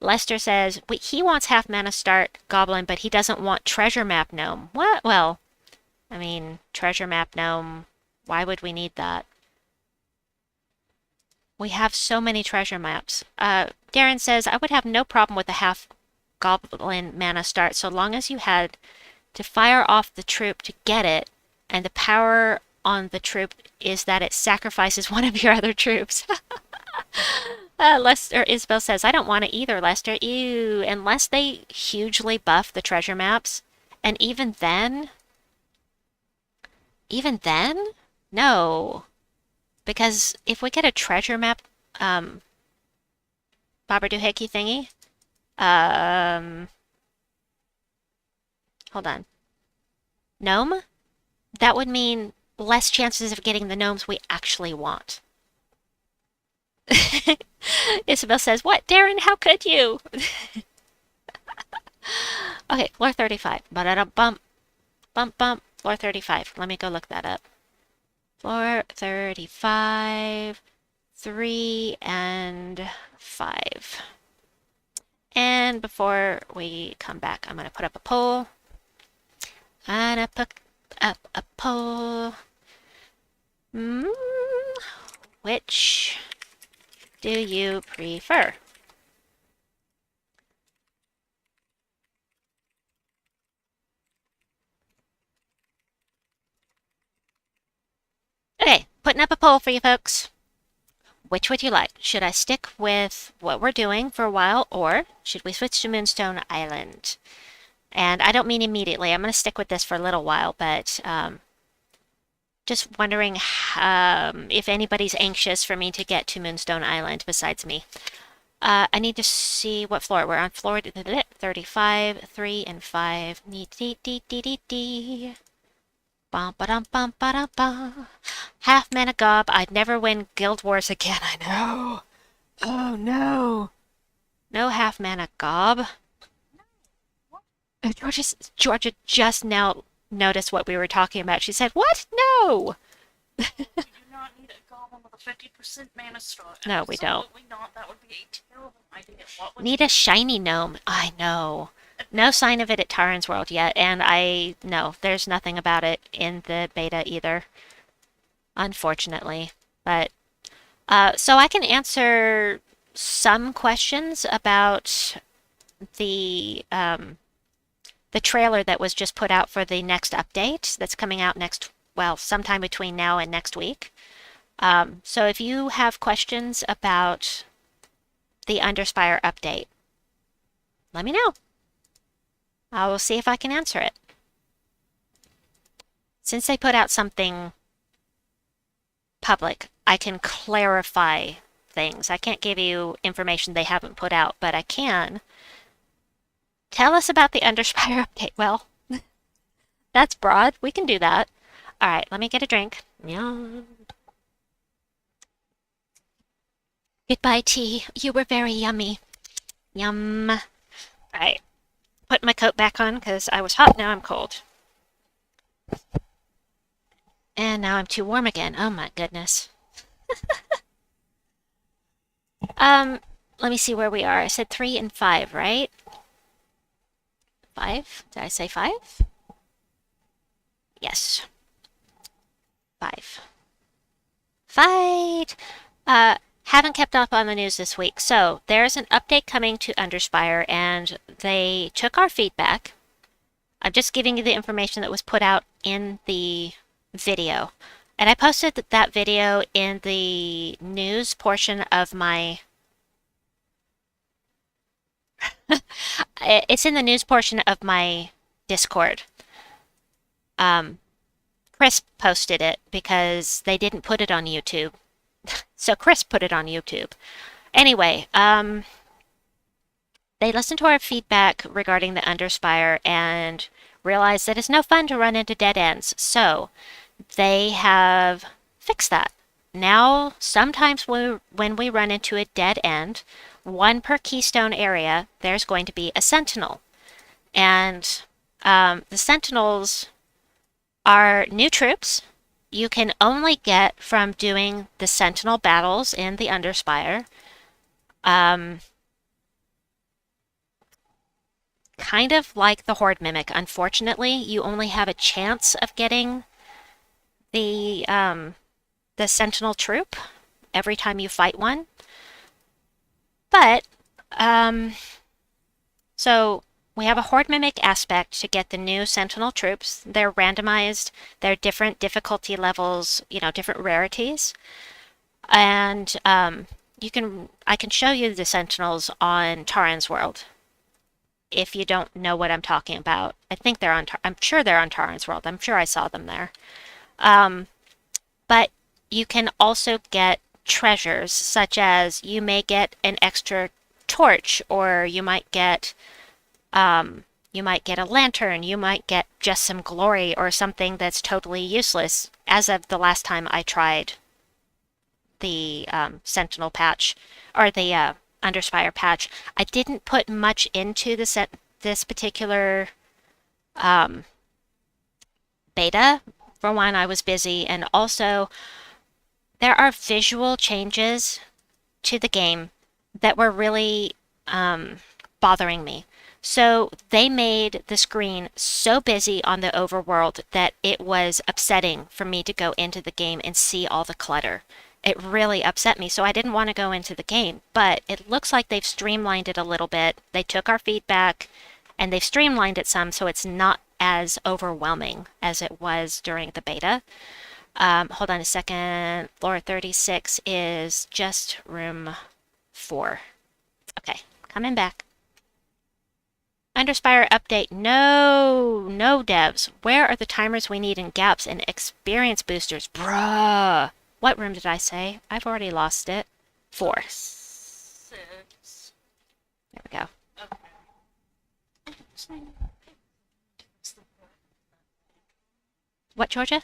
Lester says, he wants half mana start goblin, but he doesn't want treasure map gnome. What? Well, I mean, treasure map gnome, why would we need that? We have so many treasure maps. Darren says, I would have no problem with a half goblin mana start so long as you had to fire off the troop to get it, and the power on the troop is that it sacrifices one of your other troops. Lester Isabel says, I don't want it either, Lester. Ew. Unless they hugely buff the treasure maps. And even then? No. Because if we get a treasure map, Baba Doohickey thingy, hold on. Gnome? That would mean less chances of getting the gnomes we actually want. Isabel says, what, Darren? How could you? Okay, floor 35. Ba-da-da-bump. Bump, bump. Floor 35. Let me go look that up. Floor 35, 3, and 5. And before we come back, I'm going to put up a poll. I'm going to put up a poll. Which do you prefer? Okay, putting up a poll for you folks. Which would you like? Should I stick with what we're doing for a while, or should we switch to Moonstone Island? And I don't mean immediately. I'm going to stick with this for a little while, but just wondering if anybody's anxious for me to get to Moonstone Island besides me. I need to see what floor. We're on floor 35, 3, and 5. Bum ba dum bum ba dum ba. Half mana gob. I'd never win Guild Wars again. I know. Oh no. No half mana gob. Georgia just now noticed what we were talking about. She said, "What? No." You do not need a goblin with a 50% mana start. No, we don't. Absolutely not. That would be a terrible idea. What would Need a shiny gnome. I know. No sign of it at Taran's World yet, and no, there's nothing about it in the beta either, unfortunately. But, so I can answer some questions about the trailer that was just put out for the next update that's coming out sometime between now and next week. So if you have questions about the Underspire update, let me know. I will see if I can answer it. Since they put out something public, I can clarify things. I can't give you information they haven't put out, but I can tell us about the Underspire update. Well, that's broad. We can do that. All right, let me get a drink. Yum. Goodbye, tea. You were very yummy. Yum. All right. Put my coat back on because I was hot, now I'm cold. And now I'm too warm again. Oh my goodness. Let me see where we are. I said 3 and 5, right? 5? Did I say 5? Yes. 5. Fight! Haven't kept up on the news this week. So, there's an update coming to Underspire, and they took our feedback. I'm just giving you the information that was put out in the video. And I posted that video in the news portion of my... It's in the news portion of my Discord. Chris posted it because they didn't put it on YouTube. So Chris put it on YouTube. Anyway, they listened to our feedback regarding the Underspire and realized that it's no fun to run into dead ends. So they have fixed that. Now, sometimes when we run into a dead end, one per keystone area, there's going to be a sentinel. And the sentinels are new troops you can only get from doing the sentinel battles in the Underspire. Kind of like the Horde Mimic. Unfortunately, you only have a chance of getting the sentinel troop every time you fight one. But so we have a Horde Mimic aspect to get the new sentinel troops. They're randomized. They're different difficulty levels, different rarities. And I can show you the sentinels on Taran's World if you don't know what I'm talking about. I'm sure they're on Taran's World. I'm sure I saw them there. But you can also get treasures, such as you may get an extra torch, or you might get a lantern, you might get just some glory or something that's totally useless, as of the last time I tried the Sentinel patch, or the Underspire patch. I didn't put much into this particular beta. For one, I was busy, and also there are visual changes to the game that were really bothering me. So they made the screen so busy on the overworld that it was upsetting for me to go into the game and see all the clutter. It really upset me, so I didn't want to go into the game. But it looks like they've streamlined it a little bit. They took our feedback and they've streamlined it some, so it's not as overwhelming as it was during the beta. Hold on a second. Floor 36 is just room 4. Okay, coming back. Underspire update. No devs. Where are the timers we need and gaps and experience boosters? Bruh. What room did I say? I've already lost it. 4. 6. There we go. Okay. What, Georgia?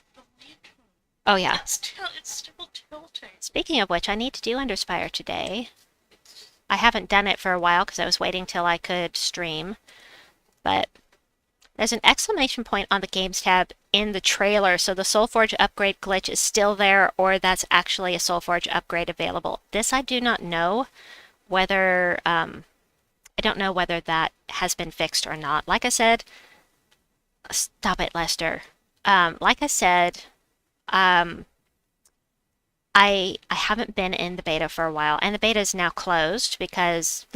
Oh, yeah. It's still tilting. Speaking of which, I need to do Underspire today. I haven't done it for a while because I was waiting till I could stream. But there's an exclamation point on the Games tab in the trailer, so the Soulforge upgrade glitch is still there, or that's actually a Soulforge upgrade available. This I do not know whether, I don't know whether that has been fixed or not. Like I said, stop it, Lester. Like I said, I haven't been in the beta for a while, and the beta is now closed because,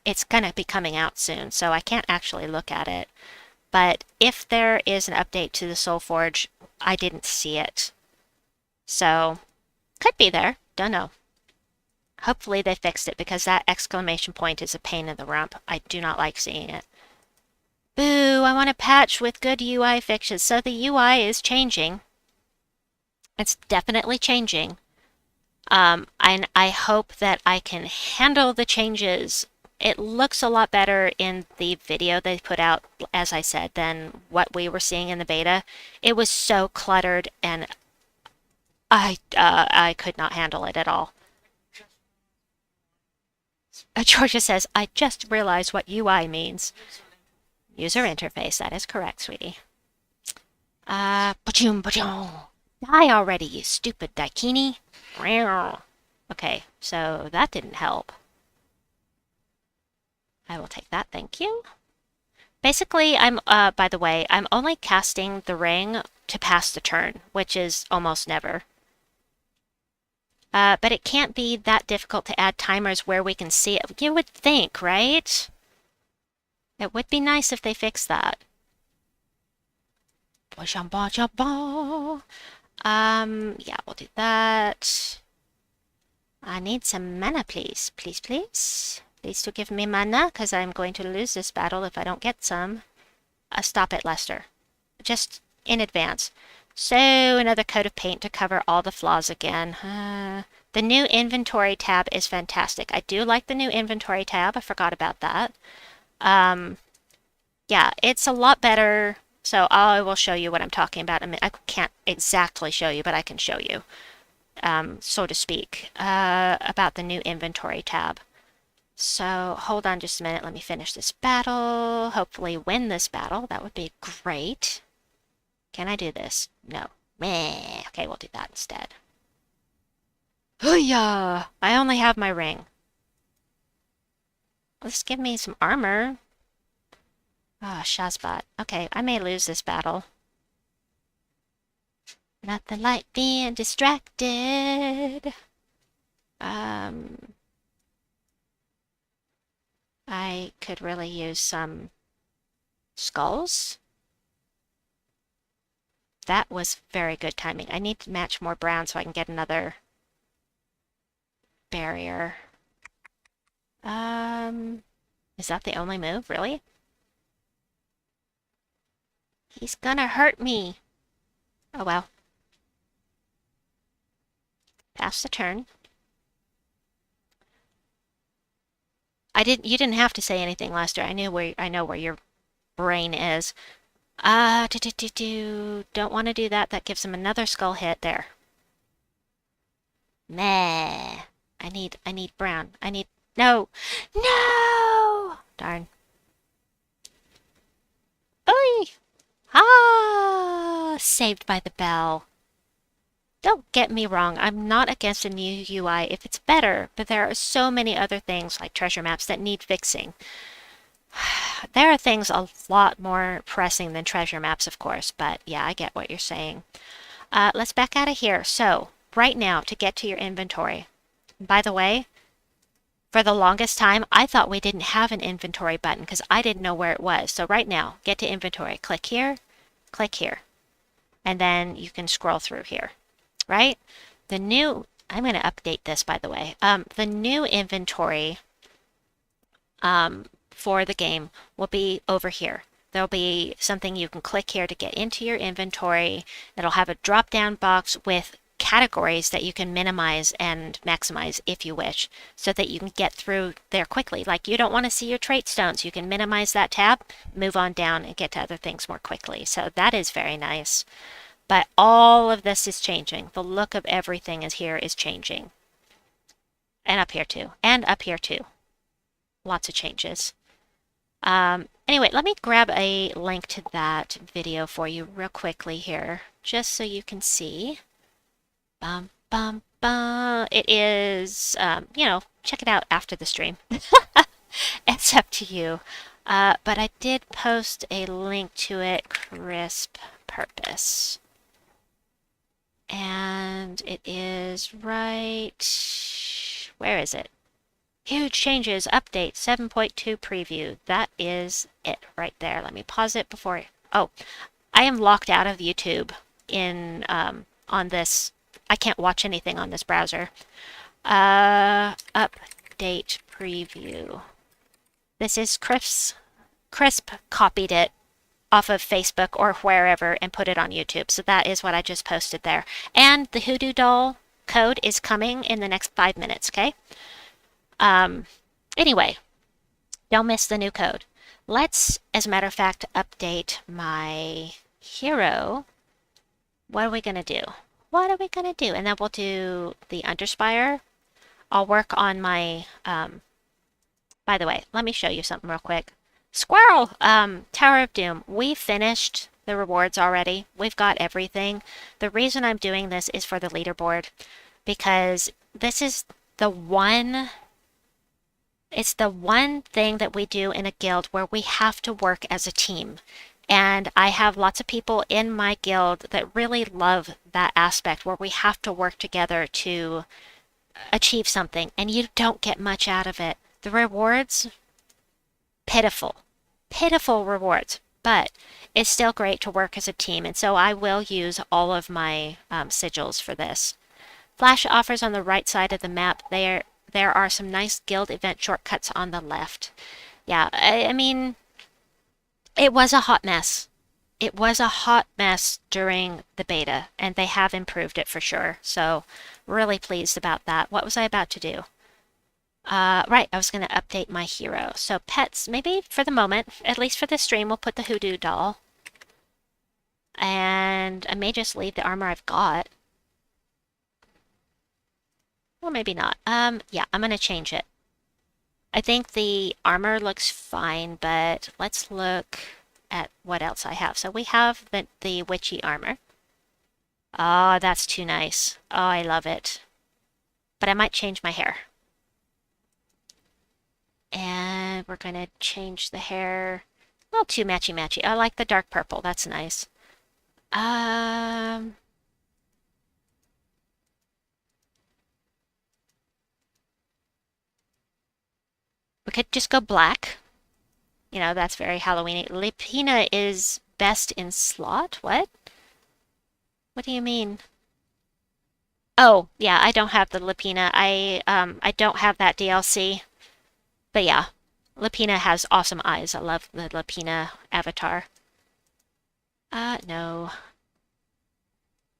it's going to be coming out soon, so I can't actually look at it. But if there is an update to the Soulforge, I didn't see it. So, could be there. Don't know. Hopefully they fixed it, because that exclamation point is a pain in the rump. I do not like seeing it. Boo! I want a patch with good UI fixes. So the UI is changing. It's definitely changing. And I hope that I can handle the changes. It looks a lot better in the video they put out, as I said, than what we were seeing in the beta. It was so cluttered, and I could not handle it at all. Georgia says, I just realized what UI means. User interface, that is correct, sweetie. Ba-choom, ba-choom. Die already, you stupid daikini. Okay, so that didn't help. I will take that, thank you. Basically, by the way, I'm only casting the ring to pass the turn, which is almost never. But it can't be that difficult to add timers where we can see it. You would think, right? It would be nice if they fixed that. Yeah, we'll do that. I need some mana, please. Please, please. Please to give me mana, because I'm going to lose this battle if I don't get some. Stop it, Lester. Just in advance. So, another coat of paint to cover all the flaws again. The new inventory tab is fantastic. I do like the new inventory tab. I forgot about that. Yeah, it's a lot better. So I will show you what I'm talking about. I mean, I can't exactly show you, but I can show you, so to speak, about the new inventory tab. So hold on just a minute. Let me finish this battle. Hopefully win this battle. That would be great. Can I do this? No. Meh. Okay, we'll do that instead. Hoo-yah! I only have my ring. Let's give me some armor. Ah, Shazbot. Okay, I may lose this battle. Nothing like being distracted. I could really use some skulls. That was very good timing. I need to match more brown so I can get another barrier. Is that the only move, really? He's gonna hurt me. Oh well. Pass the turn. You didn't have to say anything, Lester. I know where your brain is. Don't want to do that. That gives him another skull hit there. Meh. I need brown. No! No! Darn. Oi! Ah! Saved by the bell. Don't get me wrong, I'm not against a new UI if it's better, but there are so many other things like treasure maps that need fixing. There are things a lot more pressing than treasure maps, of course, but yeah, I get what you're saying. Let's back out of here. So, right now, to get to your inventory. By the way, for the longest time, I thought we didn't have an inventory button because I didn't know where it was. So right now, get to inventory. Click here, and then you can scroll through here, right? I'm going to update this, by the way. The new inventory for the game will be over here. There'll be something you can click here to get into your inventory. It'll have a drop-down box with categories that you can minimize and maximize if you wish, so that you can get through there quickly. Like you don't want to see your trait stones, you can minimize that tab, move on down and get to other things more quickly. So that is very nice. But all of this is changing. The look of everything is changing. And up here too. And up here too. Lots of changes. Anyway, let me grab a link to that video for you real quickly here, just so you can see. Bum, bum, bum. It is, check it out after the stream. It's up to you. But I did post a link to it, Crisp Purpose. And it is right... Where is it? Huge changes, update, 7.2 preview. That is it right there. Let me pause it before... Oh, I am locked out of YouTube on this. I can't watch anything on this browser. Update preview. This is Crisp. Crisp copied it off of Facebook or wherever and put it on YouTube. So that is what I just posted there. And the Hoodoo Doll code is coming in the next 5 minutes, okay? Anyway, don't miss the new code. Let's, as a matter of fact, update my hero. What are we going to do? What are we going to do? And then we'll do the Underspire. I'll work on my, by the way, let me show you something real quick. Squirrel! Tower of Doom. We finished the rewards already. We've got everything. The reason I'm doing this is for the leaderboard, because this is the one... It's the one thing that we do in a guild where we have to work as a team. And I have lots of people in my guild that really love that aspect where we have to work together to achieve something. And you don't get much out of it. The rewards, pitiful. Pitiful rewards. but it's still great to work as a team, and so I will use all of my sigils for this. Flash offers on the right side of the map. There are some nice guild event shortcuts on the left. Yeah, I mean, it was a hot mess. It was a hot mess during the beta, and they have improved it for sure. So, really pleased about that. What was I about to do? Right, I was going to update my hero. So, pets, maybe for the moment, at least for this stream, we'll put the hoodoo doll. And I may just leave the armor I've got. Or maybe not. Yeah, I'm going to change it. I think the armor looks fine, but let's look at what else I have. So we have the witchy armor. Oh, that's too nice. Oh, I love it. But I might change my hair. And we're going to change the hair. Well, too matchy-matchy. I like the dark purple. That's nice. We could just go black. You know, that's very Halloweeny. Lipina is best in slot? What? What do you mean? Oh, yeah, I don't have the Lipina. I don't have that DLC. But yeah, Lipina has awesome eyes. I love the Lipina avatar. No.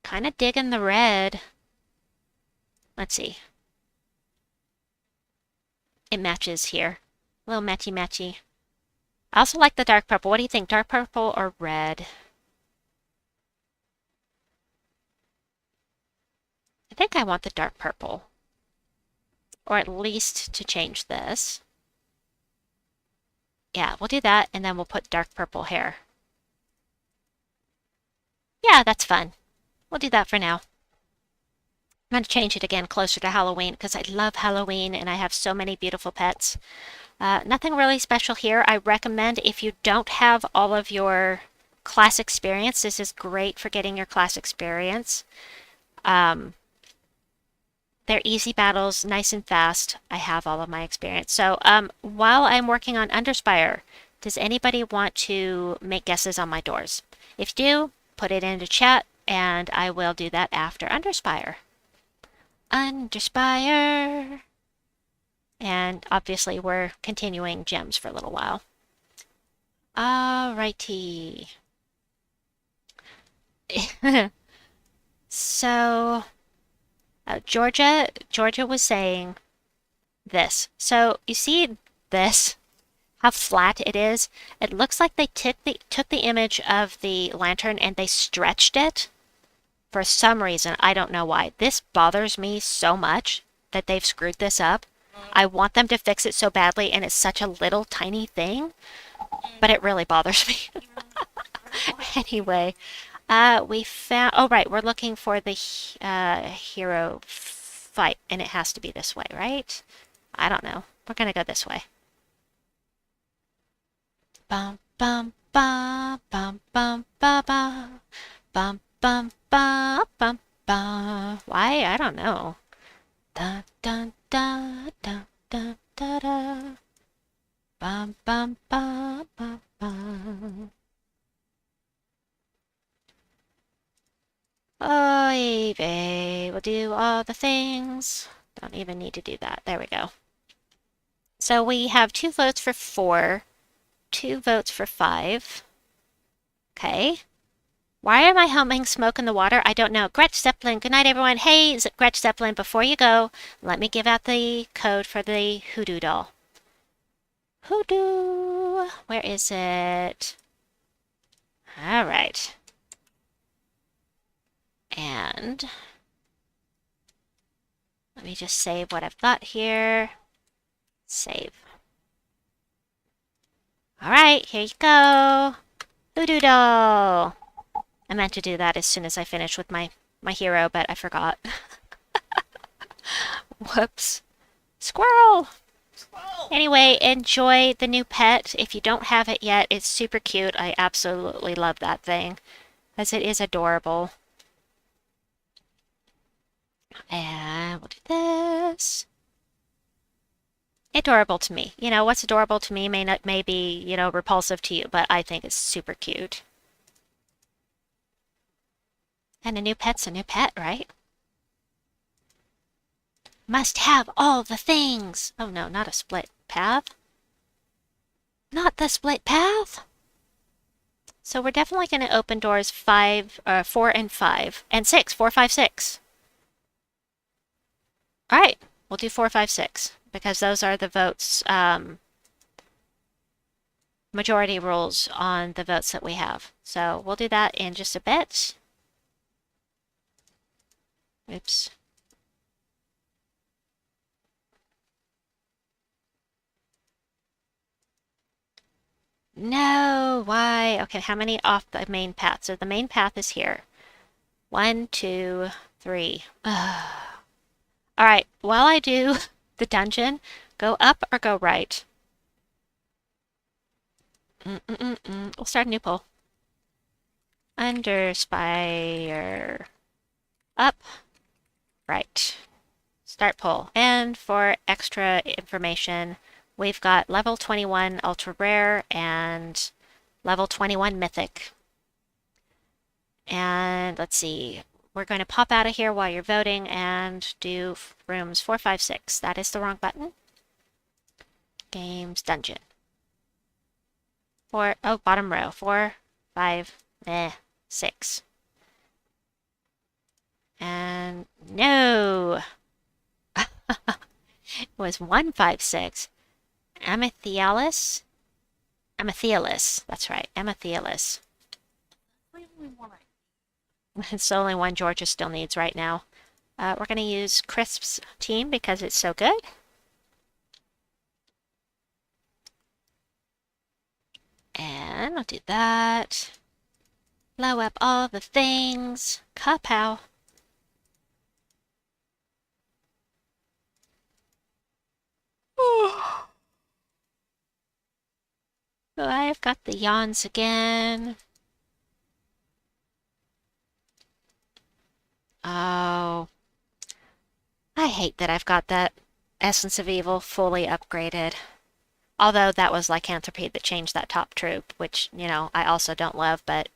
Kind of digging the red. Let's see. It matches here. A little matchy-matchy. I also like the dark purple. What do you think? Dark purple or red? I think I want the dark purple. Or at least to change this. Yeah, we'll do that, and then we'll put dark purple hair. Yeah, that's fun. We'll do that for now. I'm going to change it again closer to Halloween because I love Halloween and I have so many beautiful pets. Nothing really special here. I recommend if you don't have all of your class experience, this is great for getting your class experience. They're easy battles, nice and fast. I have all of my experience. So while I'm working on Underspire, does anybody want to make guesses on my doors? If you do, put it into chat and I will do that after Underspire. Underspire. And obviously we're continuing gems for a little while. Alrighty. So, Georgia was saying this. So you see this, how flat it is? It looks like they took the image of the lantern and they stretched it. For some reason, I don't know why. This bothers me so much that they've screwed this up. I want them to fix it so badly, and it's such a little tiny thing, but it really bothers me. Anyway, we found... Oh, right, we're looking for the hero fight, and it has to be this way, right? I don't know. We're gonna go this way. Bum, bum, bum, bum, bum, ba, ba. Bum, bum, ba, bum, ba. Why? I don't know. Dun, dun, dun, dun, dun, da, da. Bum, bum, ba, ba, ba. Oy vey, we'll do all the things. Don't even need to do that. There we go. So we have 2 votes for 4, 2 votes for 5. Okay. Why am I humming Smoke in the Water? I don't know. Gretch Zeppelin. Good night, everyone. Hey, Gretch Zeppelin, before you go, let me give out the code for the hoodoo doll. Hoodoo. Where is it? All right. And let me just save what I've got here. Save. All right, here you go. Hoodoo doll. I meant to do that as soon as I finished with my hero, but I forgot. Whoops. Squirrel! Squirrel! Anyway, enjoy the new pet. If you don't have it yet, it's super cute. I absolutely love that thing, because it is adorable. And we'll do this. Adorable to me. You know, what's adorable to me may be, repulsive to you, but I think it's super cute. And a new pet's a new pet, right? Must have all the things. Oh no, not a split path. Not the split path. So we're definitely going to open doors 4 and 5, and 6, 4, 5, 6. All right, we'll do 4, 5, 6 because those are the votes, majority rules on the votes that we have. So we'll do that in just a bit. Oops. No, why? Okay, how many off the main path? So the main path is here. 1, 2, 3. All right, while I do the dungeon, go up or go right? We'll start a new poll. Underspire. Up, right. Start poll. And for extra information, we've got level 21 ultra rare and level 21 mythic. And let's see, we're going to pop out of here while you're voting and do rooms 4, 5, 6. That is the wrong button. Games dungeon. Bottom row. 4, 5, 6. And no! It was 1, 5, 6. Amethyalus? Amethyalus. That's right. Amethyalus. The only one It's the only one Georgia still needs right now. We're going to use Crisp's team because it's so good. And I'll do that. Blow up all the things. Kapow. So I've got the yawns again. Oh. I hate that I've got that Essence of Evil fully upgraded. Although that was Lycanthropy that changed that top troop, which, I also don't love, but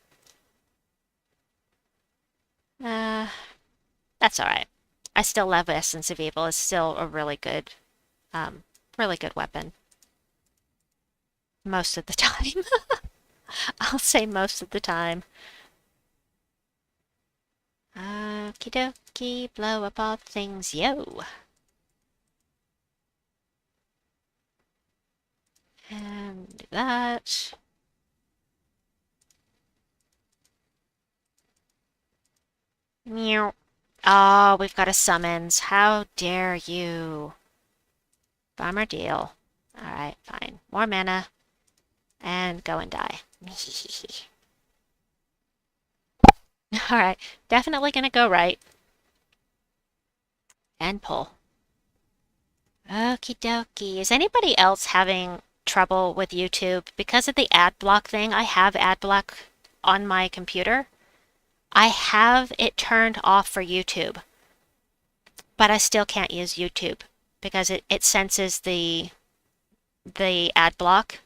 that's alright. I still love Essence of Evil. It's still a really good weapon. Most of the time. I'll say most of the time. Okie dokie, blow up all things, yo. And do that. Meow. Oh, we've got a summons. How dare you? Bummer deal. Alright, fine. More mana. And go and die. Alright, definitely gonna go right. And pull. Okie dokie. Is anybody else having trouble with YouTube? Because of the ad block thing, I have ad block on my computer. I have it turned off for YouTube. But I still can't use YouTube because it senses the ad block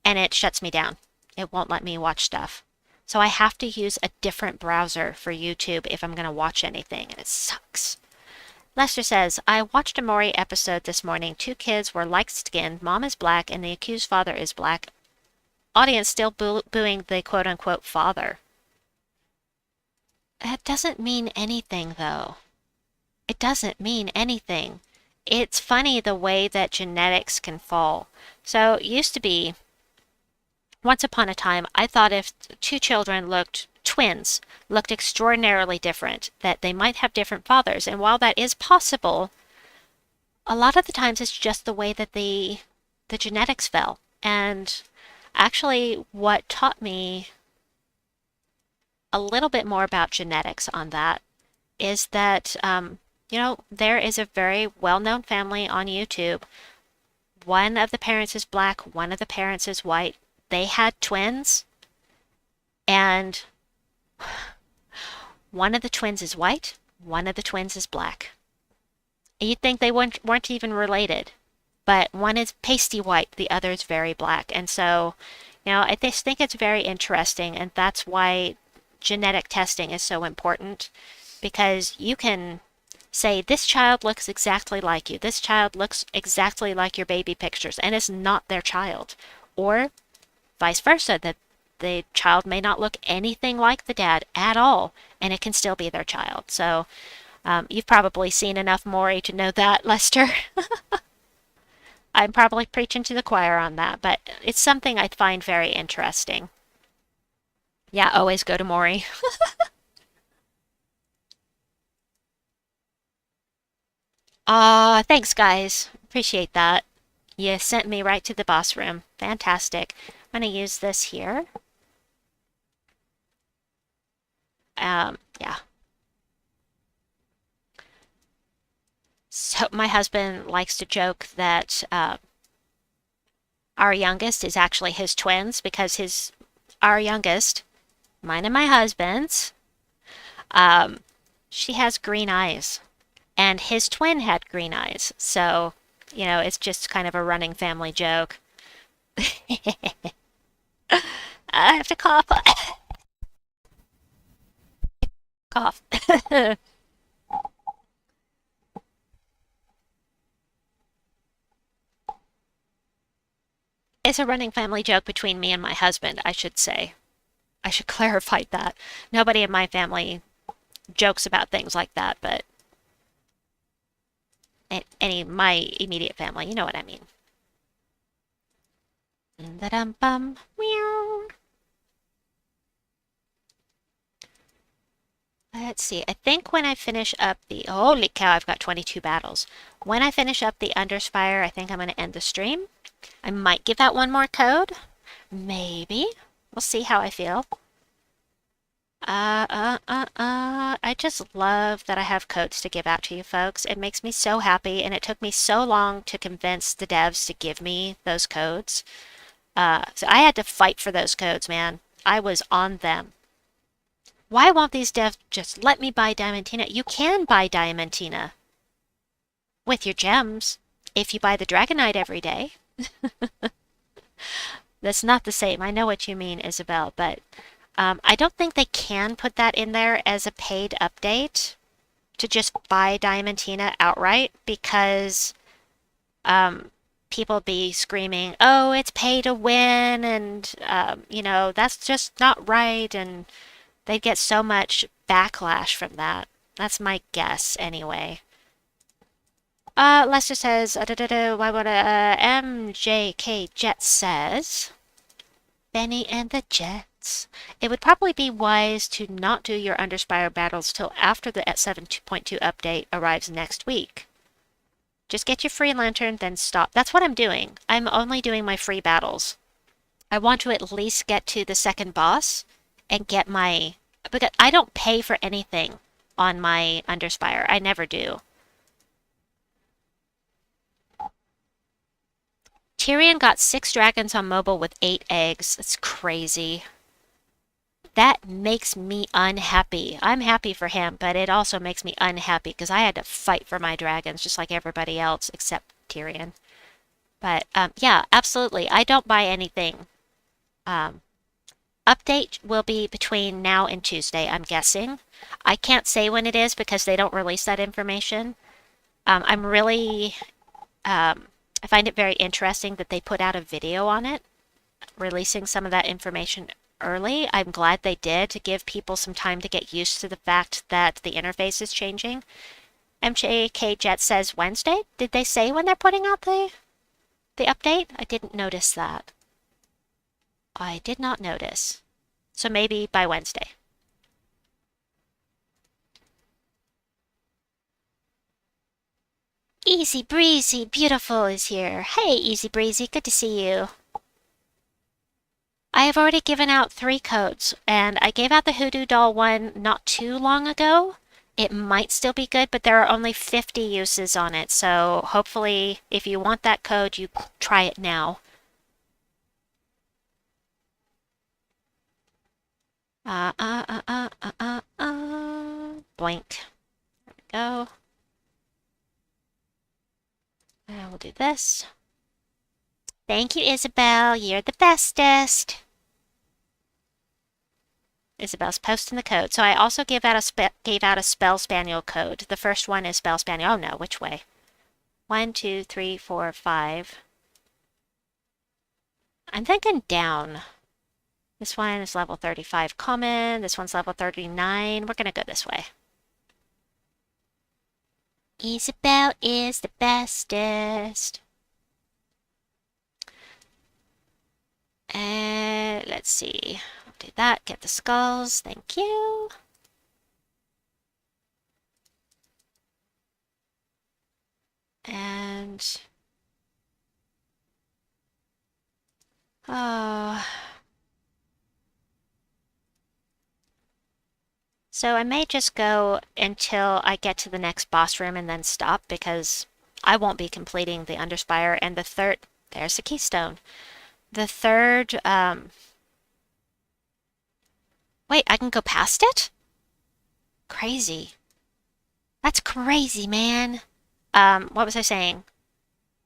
and it shuts me down. It won't let me watch stuff. So I have to use a different browser for YouTube if I'm going to watch anything, and it sucks. Lester says, I watched a Maury episode this morning. 2 kids were light-skinned, mom is black, and the accused father is black. Audience still booing the quote-unquote father. That doesn't mean anything, though. It doesn't mean anything. It's funny the way that genetics can fall. So it used to be, once upon a time, I thought if 2 children twins looked extraordinarily different, that they might have different fathers. And while that is possible, a lot of the times it's just the way that the genetics fell. And actually, what taught me a little bit more about genetics on that is that, there is a very well-known family on YouTube. One of the parents is black, one of the parents is white. They had twins, and one of the twins is white, one of the twins is black. And you'd think they weren't even related. but one is pasty white, the other is very black. And so, I just think it's very interesting, and that's why genetic testing is so important because you can say, this child looks exactly like you, this child looks exactly like your baby pictures, and it's not their child. Or vice versa, that the child may not look anything like the dad at all, and it can still be their child. So you've probably seen enough Maury to know that, Lester. I'm probably preaching to the choir on that, but it's something I find very interesting. Yeah, always go to Maury. Thanks, guys. Appreciate that. You sent me right to the boss room. Fantastic. I'm going to use this here. Yeah. So my husband likes to joke that our youngest is actually his twins because our youngest, mine and my husband's, um, she has green eyes, and his twin had green eyes. So, it's just kind of a running family joke. I have to cough. Cough. It's a running family joke between me and my husband, I should say. I should clarify that. Nobody in my family jokes about things like that, but my immediate family, you know what I mean. Da-dum-bum. Meow. Let's see. I think when I finish up holy cow, I've got 22 battles. When I finish up the Underspire, I think I'm going to end the stream. I might give out one more code. Maybe. We'll see how I feel. I just love that I have codes to give out to you folks. It makes me so happy, and it took me so long to convince the devs to give me those codes. So I had to fight for those codes, man. I was on them. Why won't these devs just let me buy Diamantina? You can buy Diamantina with your gems if you buy the Dragonite every day. That's not the same. I know what you mean, Isabel, but I don't think they can put that in there as a paid update to just buy Diamantina outright because people be screaming, oh, it's pay to win, and, that's just not right, and they'd get so much backlash from that. That's my guess, anyway. Lester says, why would MJK Jet says, Benny and the Jets. It would probably be wise to not do your Underspire battles till after the 7.2 update arrives next week. Just get your free lantern, then stop. That's what I'm doing. I'm only doing my free battles. I want to at least get to the second boss and get because I don't pay for anything on my Underspire. I never do. Tyrion got 6 dragons on mobile with 8 eggs. That's crazy. That makes me unhappy. I'm happy for him, but it also makes me unhappy because I had to fight for my dragons just like everybody else except Tyrion. But yeah, absolutely. I don't buy anything. Update will be between now and Tuesday, I'm guessing. I can't say when it is because they don't release that information. I'm really I find it very interesting that they put out a video on it, releasing some of that information early. I'm glad they did to give people some time to get used to the fact that the interface is changing. MJK Jet says Wednesday. Did they say when they're putting out the update? I didn't notice that. I did not notice. So maybe by Wednesday. Easy Breezy Beautiful is here. Hey, Easy Breezy, good to see you. I have already given out 3 codes, and I gave out the Hoodoo Doll one not too long ago. It might still be good, but there are only 50 uses on it, so hopefully if you want that code, you try it now. Blink. There we go. And we'll do this. Thank you, Isabel. You're the bestest. Isabel's posting the code. So I also gave out a Spell Spaniel code. The first one is Spell Spaniel. Oh no, which way? 1, 2, 3, 4, 5. I'm thinking down. This one is level 35 common. This one's level 39. We're gonna go this way. Isabel is the bestest. And let's see. I'll do that. Get the skulls. Thank you. And oh, so I may just go until I get to the next boss room and then stop because I won't be completing the Underspire. And the third, there's the keystone. The third, wait, I can go past it? Crazy. That's crazy, man. What was I saying?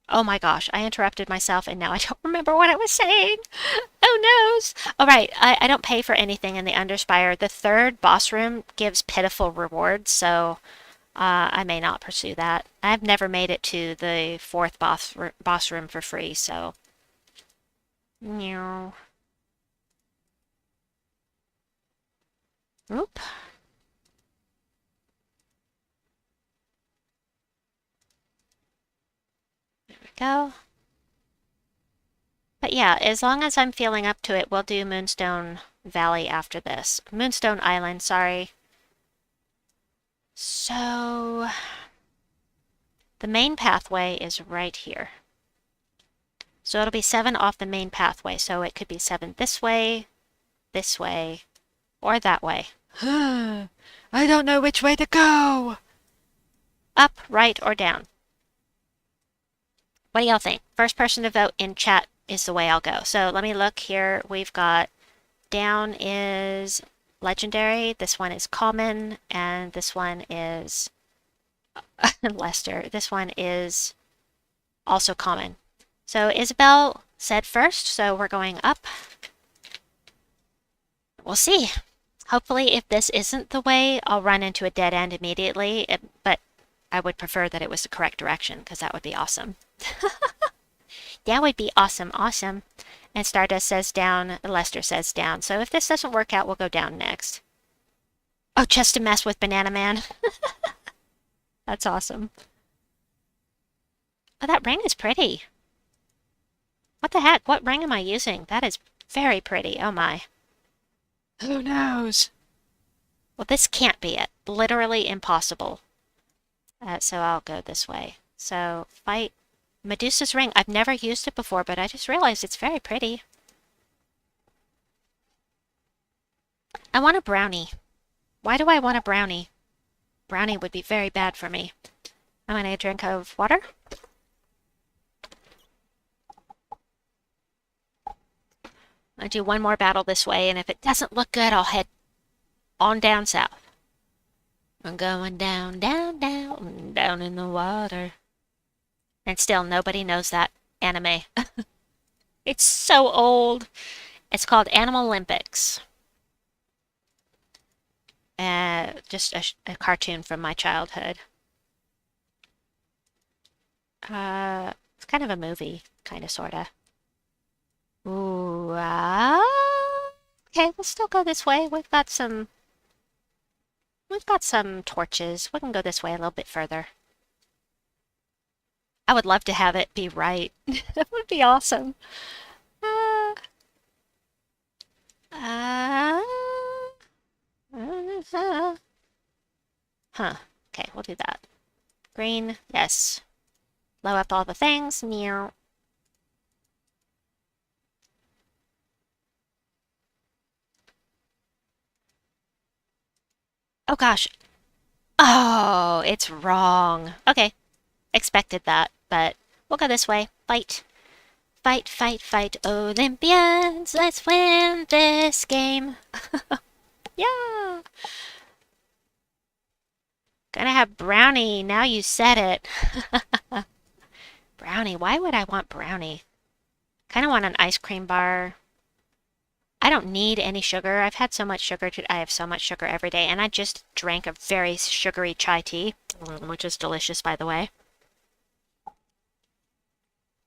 Oh my gosh, I interrupted myself and now I don't remember what I was saying. Oh noes. All right, I don't pay for anything in the Underspire. The third boss room gives pitiful rewards, so I may not pursue that. I've never made it to the fourth boss room for free, so. Meow. Oop. There we go. But yeah, as long as I'm feeling up to it, we'll do Moonstone Valley after this. Moonstone Island, sorry. So, the main pathway is right here. So it'll be 7 off the main pathway. So it could be 7 this way, or that way. I don't know which way to go. Up, right, or down. What do y'all think? First person to vote in chat is the way I'll go. So let me look here. We've got down is legendary. This one is common. And this one is Lester. This one is also common. So Isabel said first, so we're going up. We'll see. Hopefully, if this isn't the way, I'll run into a dead end immediately, but I would prefer that it was the correct direction, because that would be awesome. That would be awesome, awesome. And Stardust says down, Lester says down. So if this doesn't work out, we'll go down next. Oh, just to mess with Banana Man. That's awesome. Oh, that ring is pretty. What the heck? What ring am I using? That is very pretty. Oh my. Who knows? Well, this can't be it. Literally impossible. So I'll go this way. So, fight Medusa's ring. I've never used it before, but I just realized it's very pretty. I want a brownie. Why do I want a brownie? Brownie would be very bad for me. I'm gonna drink of water. I'll do one more battle this way, and if it doesn't look good, I'll head on down south. I'm going down, down, down, down in the water. And still, nobody knows that anime. It's so old. It's called Animal Olympics. Just a cartoon from my childhood. It's kind of a movie, kind of, sorta. Ooh, okay, we'll still go this way. We've got some torches. We can go this way a little bit further. I would love to have it be right. That would be awesome. Uh, uh, huh. Okay, we'll do that. Green, yes. Blow up all the things. Meow. Oh gosh. Oh, it's wrong. Okay. Expected that, but we'll go this way. Fight. Fight, fight, fight, Olympians. Let's win this game. Yeah. Gonna have brownie. Now you said it. Brownie. Why would I want brownie? Kind of want an ice cream bar. I don't need any sugar. I've had so much sugar. I have so much sugar every day, and I just drank a very sugary chai tea, which is delicious, by the way.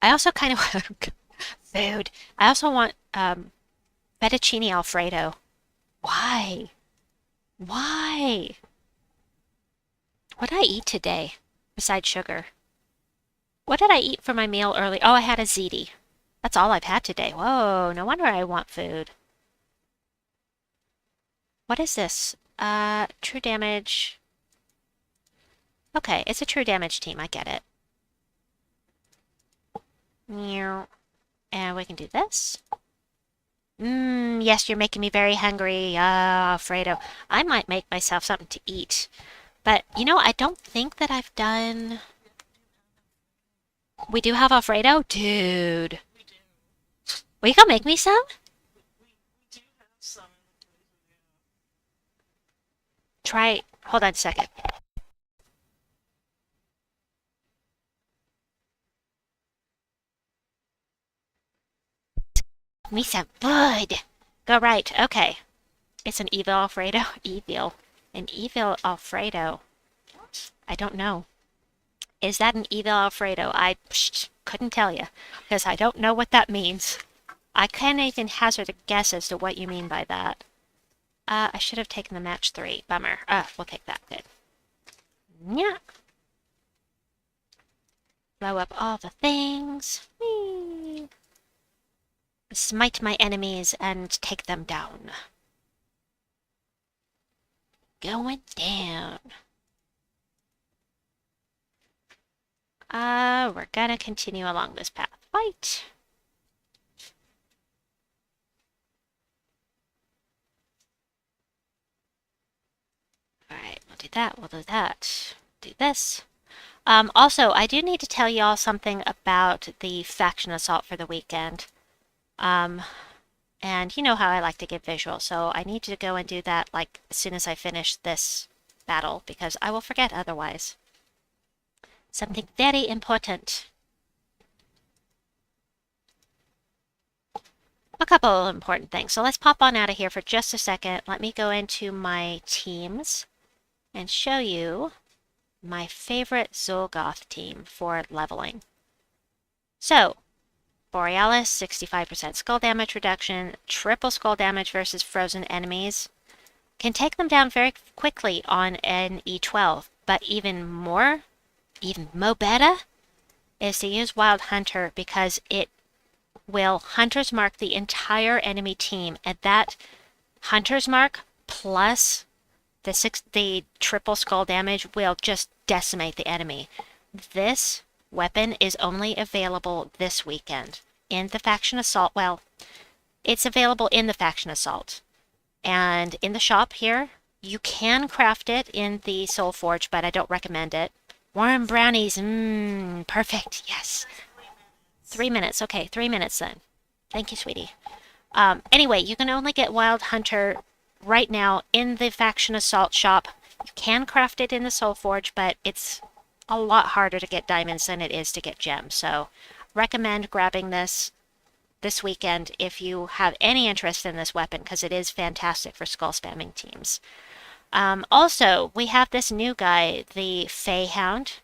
I also kind of want food. I also want fettuccine Alfredo. Why? Why? What did I eat today besides sugar? What did I eat for my meal early? Oh, I had a ziti. That's all I've had today. Whoa, no wonder I want food. What is this? True damage. Okay, it's a true damage team. I get it. Meow. And we can do this. Yes, you're making me very hungry. Alfredo. I might make myself something to eat. But, you know, I don't think that I've done... We do have Alfredo? Dude. We do. Will you go make me some? We do have some in the freezer, yeah. Try... Hold on a second. Me some food. Go right. Okay. It's an evil Alfredo. Evil. An evil Alfredo. What? I don't know. Is that an evil Alfredo? I couldn't tell you because I don't know what that means. I can't even hazard a guess as to what you mean by that. I should have taken the match 3. Bummer. We'll take that. Good. Yeah. Blow up all the things. Whee! Smite my enemies and take them down. Going down. We're gonna continue along this path. Fight! Alright, we'll do that, we'll do that. Do this. Also, I do need to tell y'all something about the faction assault for the weekend. And you know how I like to give visuals, so I need to go and do that like as soon as I finish this battle, because I will forget otherwise. Something very important. A couple of important things. So let's pop on out of here for just a second. Let me go into my teams and show you my favorite Zolgoth team for leveling. So, Borealis, 65% skull damage reduction, triple skull damage versus frozen enemies. Can take them down very quickly on an E12, but even more better, is to use Wild Hunter because it will Hunter's Mark the entire enemy team, and that Hunter's Mark plus the triple skull damage will just decimate the enemy. This weapon is only available this weekend in the Faction Assault. Well, it's available in the Faction Assault. And in the shop here, you can craft it in the Soul Forge, but I don't recommend it. Warm brownies, perfect, yes. 3 minutes, okay, 3 minutes then. Thank you, sweetie. Anyway, you can only get Wild Hunter right now in the Faction Assault shop. You can craft it in the Soul Forge, but it's a lot harder to get diamonds than it is to get gems. So, recommend grabbing this weekend if you have any interest in this weapon, because it is fantastic for skull spamming teams. Also, we have this new guy, the Feyhound.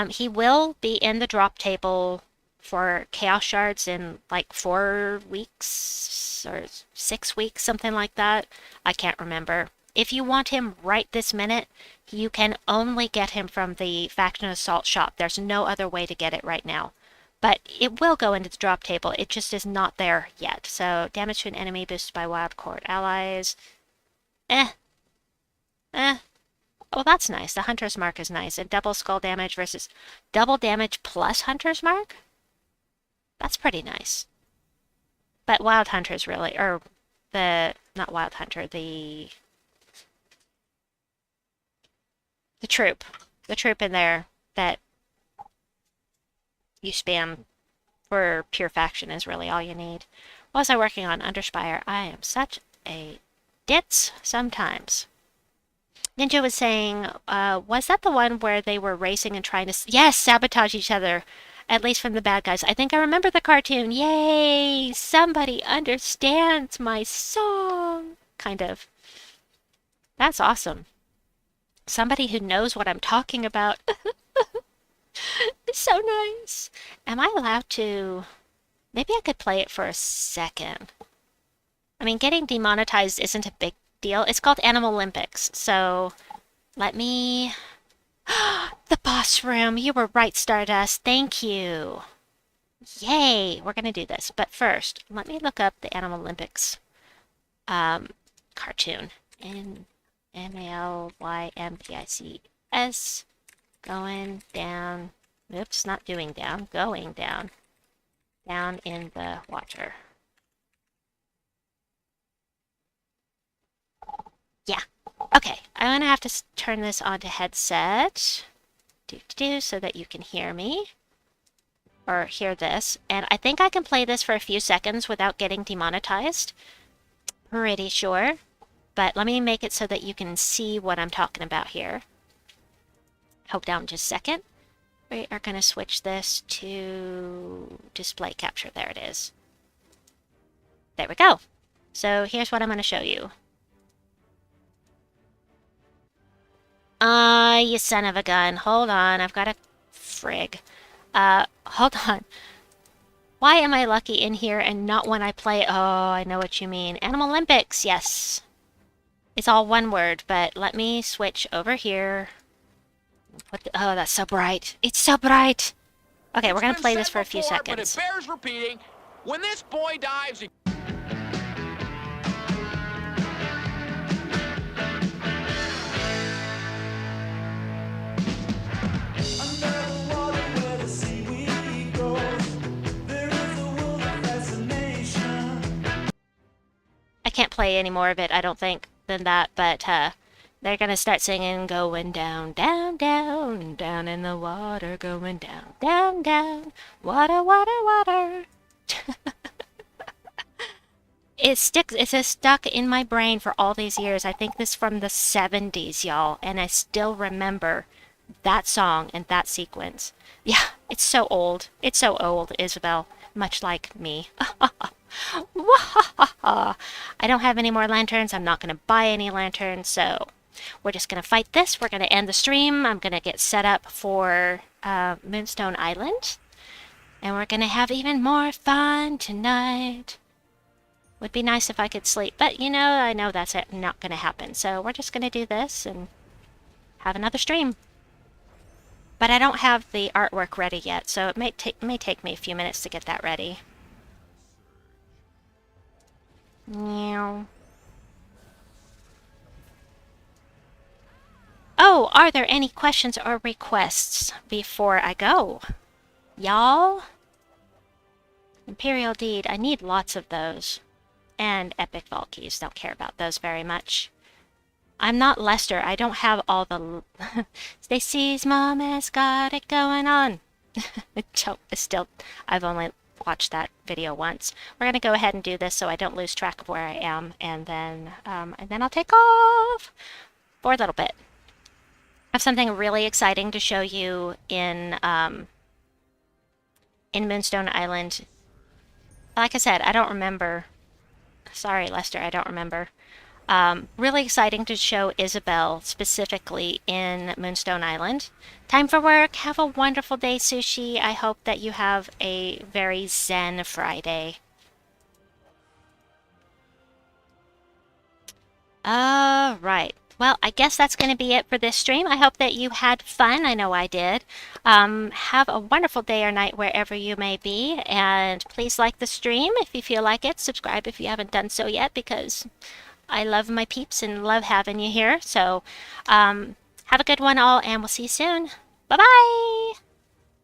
He will be in the drop table for Chaos Shards in like 4 weeks or 6 weeks, something like that. I can't remember. If you want him right this minute, you can only get him from the Faction Assault shop. There's no other way to get it right now. But it will go into the drop table. It just is not there yet. So, damage to an enemy boosted by Wild Court allies. Oh, that's nice. The Hunter's Mark is nice. And double skull damage versus double damage plus Hunter's Mark? That's pretty nice. But Wild Hunter's really, or not Wild Hunter, the troop. The troop in there that you spam for pure faction is really all you need. What was I working on? Underspire. I am such a ditz sometimes. Ninja was saying, was that the one where they were racing and trying to, yes, sabotage each other, at least from the bad guys? I think I remember the cartoon. Yay! Somebody understands my song. Kind of. That's awesome. Somebody who knows what I'm talking about. It's so nice. Am I allowed to? Maybe I could play it for a second. I mean, getting demonetized isn't a big deal. It's called Animal Olympics, so let me... The boss room! You were right, Stardust. Thank you. Yay! We're gonna do this. But first, let me look up the Animal Olympics cartoon. Malympics. Going down. Oops, not doing down. Going down. Down in the water. Yeah. Okay, I'm gonna have to turn this onto headset. So that you can hear me. Or hear this. And I think I can play this for a few seconds without getting demonetized. Pretty sure. But let me make it so that you can see what I'm talking about here. Hold down just a second. We are going to switch this to display capture. There it is. There we go. So here's what I'm going to show you. You son of a gun. Hold on. I've got a frig. Hold on. Why am I lucky in here and not when I play? Oh, I know what you mean. Animal Olympics, yes. It's all one word, but let me switch over here. Oh, that's so bright. It's so bright. Okay, we're gonna play this for a few seconds. But it bears repeating. When this boy dives... I can't play any more of it, I don't think, than that, but they're gonna start singing going down, down, down, down in the water, going down, down, down, water, water, water. It's just stuck in my brain for all these years. I think this from the 70s, y'all, and I still remember that song and that sequence. Yeah, it's so old. It's so old, Isabel, much like me. I don't have any more lanterns. I'm not going to buy any lanterns, so we're just going to fight this. We're going to end the stream. I'm going to get set up for Moonstone Island, and we're going to have even more fun tonight. Would be nice if I could sleep, but you know, I know that's not going to happen, so we're just going to do this and have another stream. But I don't have the artwork ready yet, so it may take me a few minutes to get that ready. Meow. Oh, are there any questions or requests before I go? Y'all? Imperial Deed, I need lots of those. And Epic Vault Keys, don't care about those very much. I'm not Lester, I don't have all the... Stacy's mom has got it going on. I've only watched that video once. We're gonna go ahead and do this so I don't lose track of where I am, and then I'll take off for a little bit. I have something really exciting to show you in Moonstone Island. Like I said, I don't remember. Sorry, Lester, I don't remember. Really exciting to show Isabel specifically in Moonstone Island. Time for work. Have a wonderful day, Sushi. I hope that you have a very zen Friday. Alright. Well, I guess that's going to be it for this stream. I hope that you had fun. I know I did. Have a wonderful day or night wherever you may be. And please like the stream if you feel like it. Subscribe if you haven't done so yet, because I love my peeps and love having you here. So have a good one all, and we'll see you soon. Bye-bye!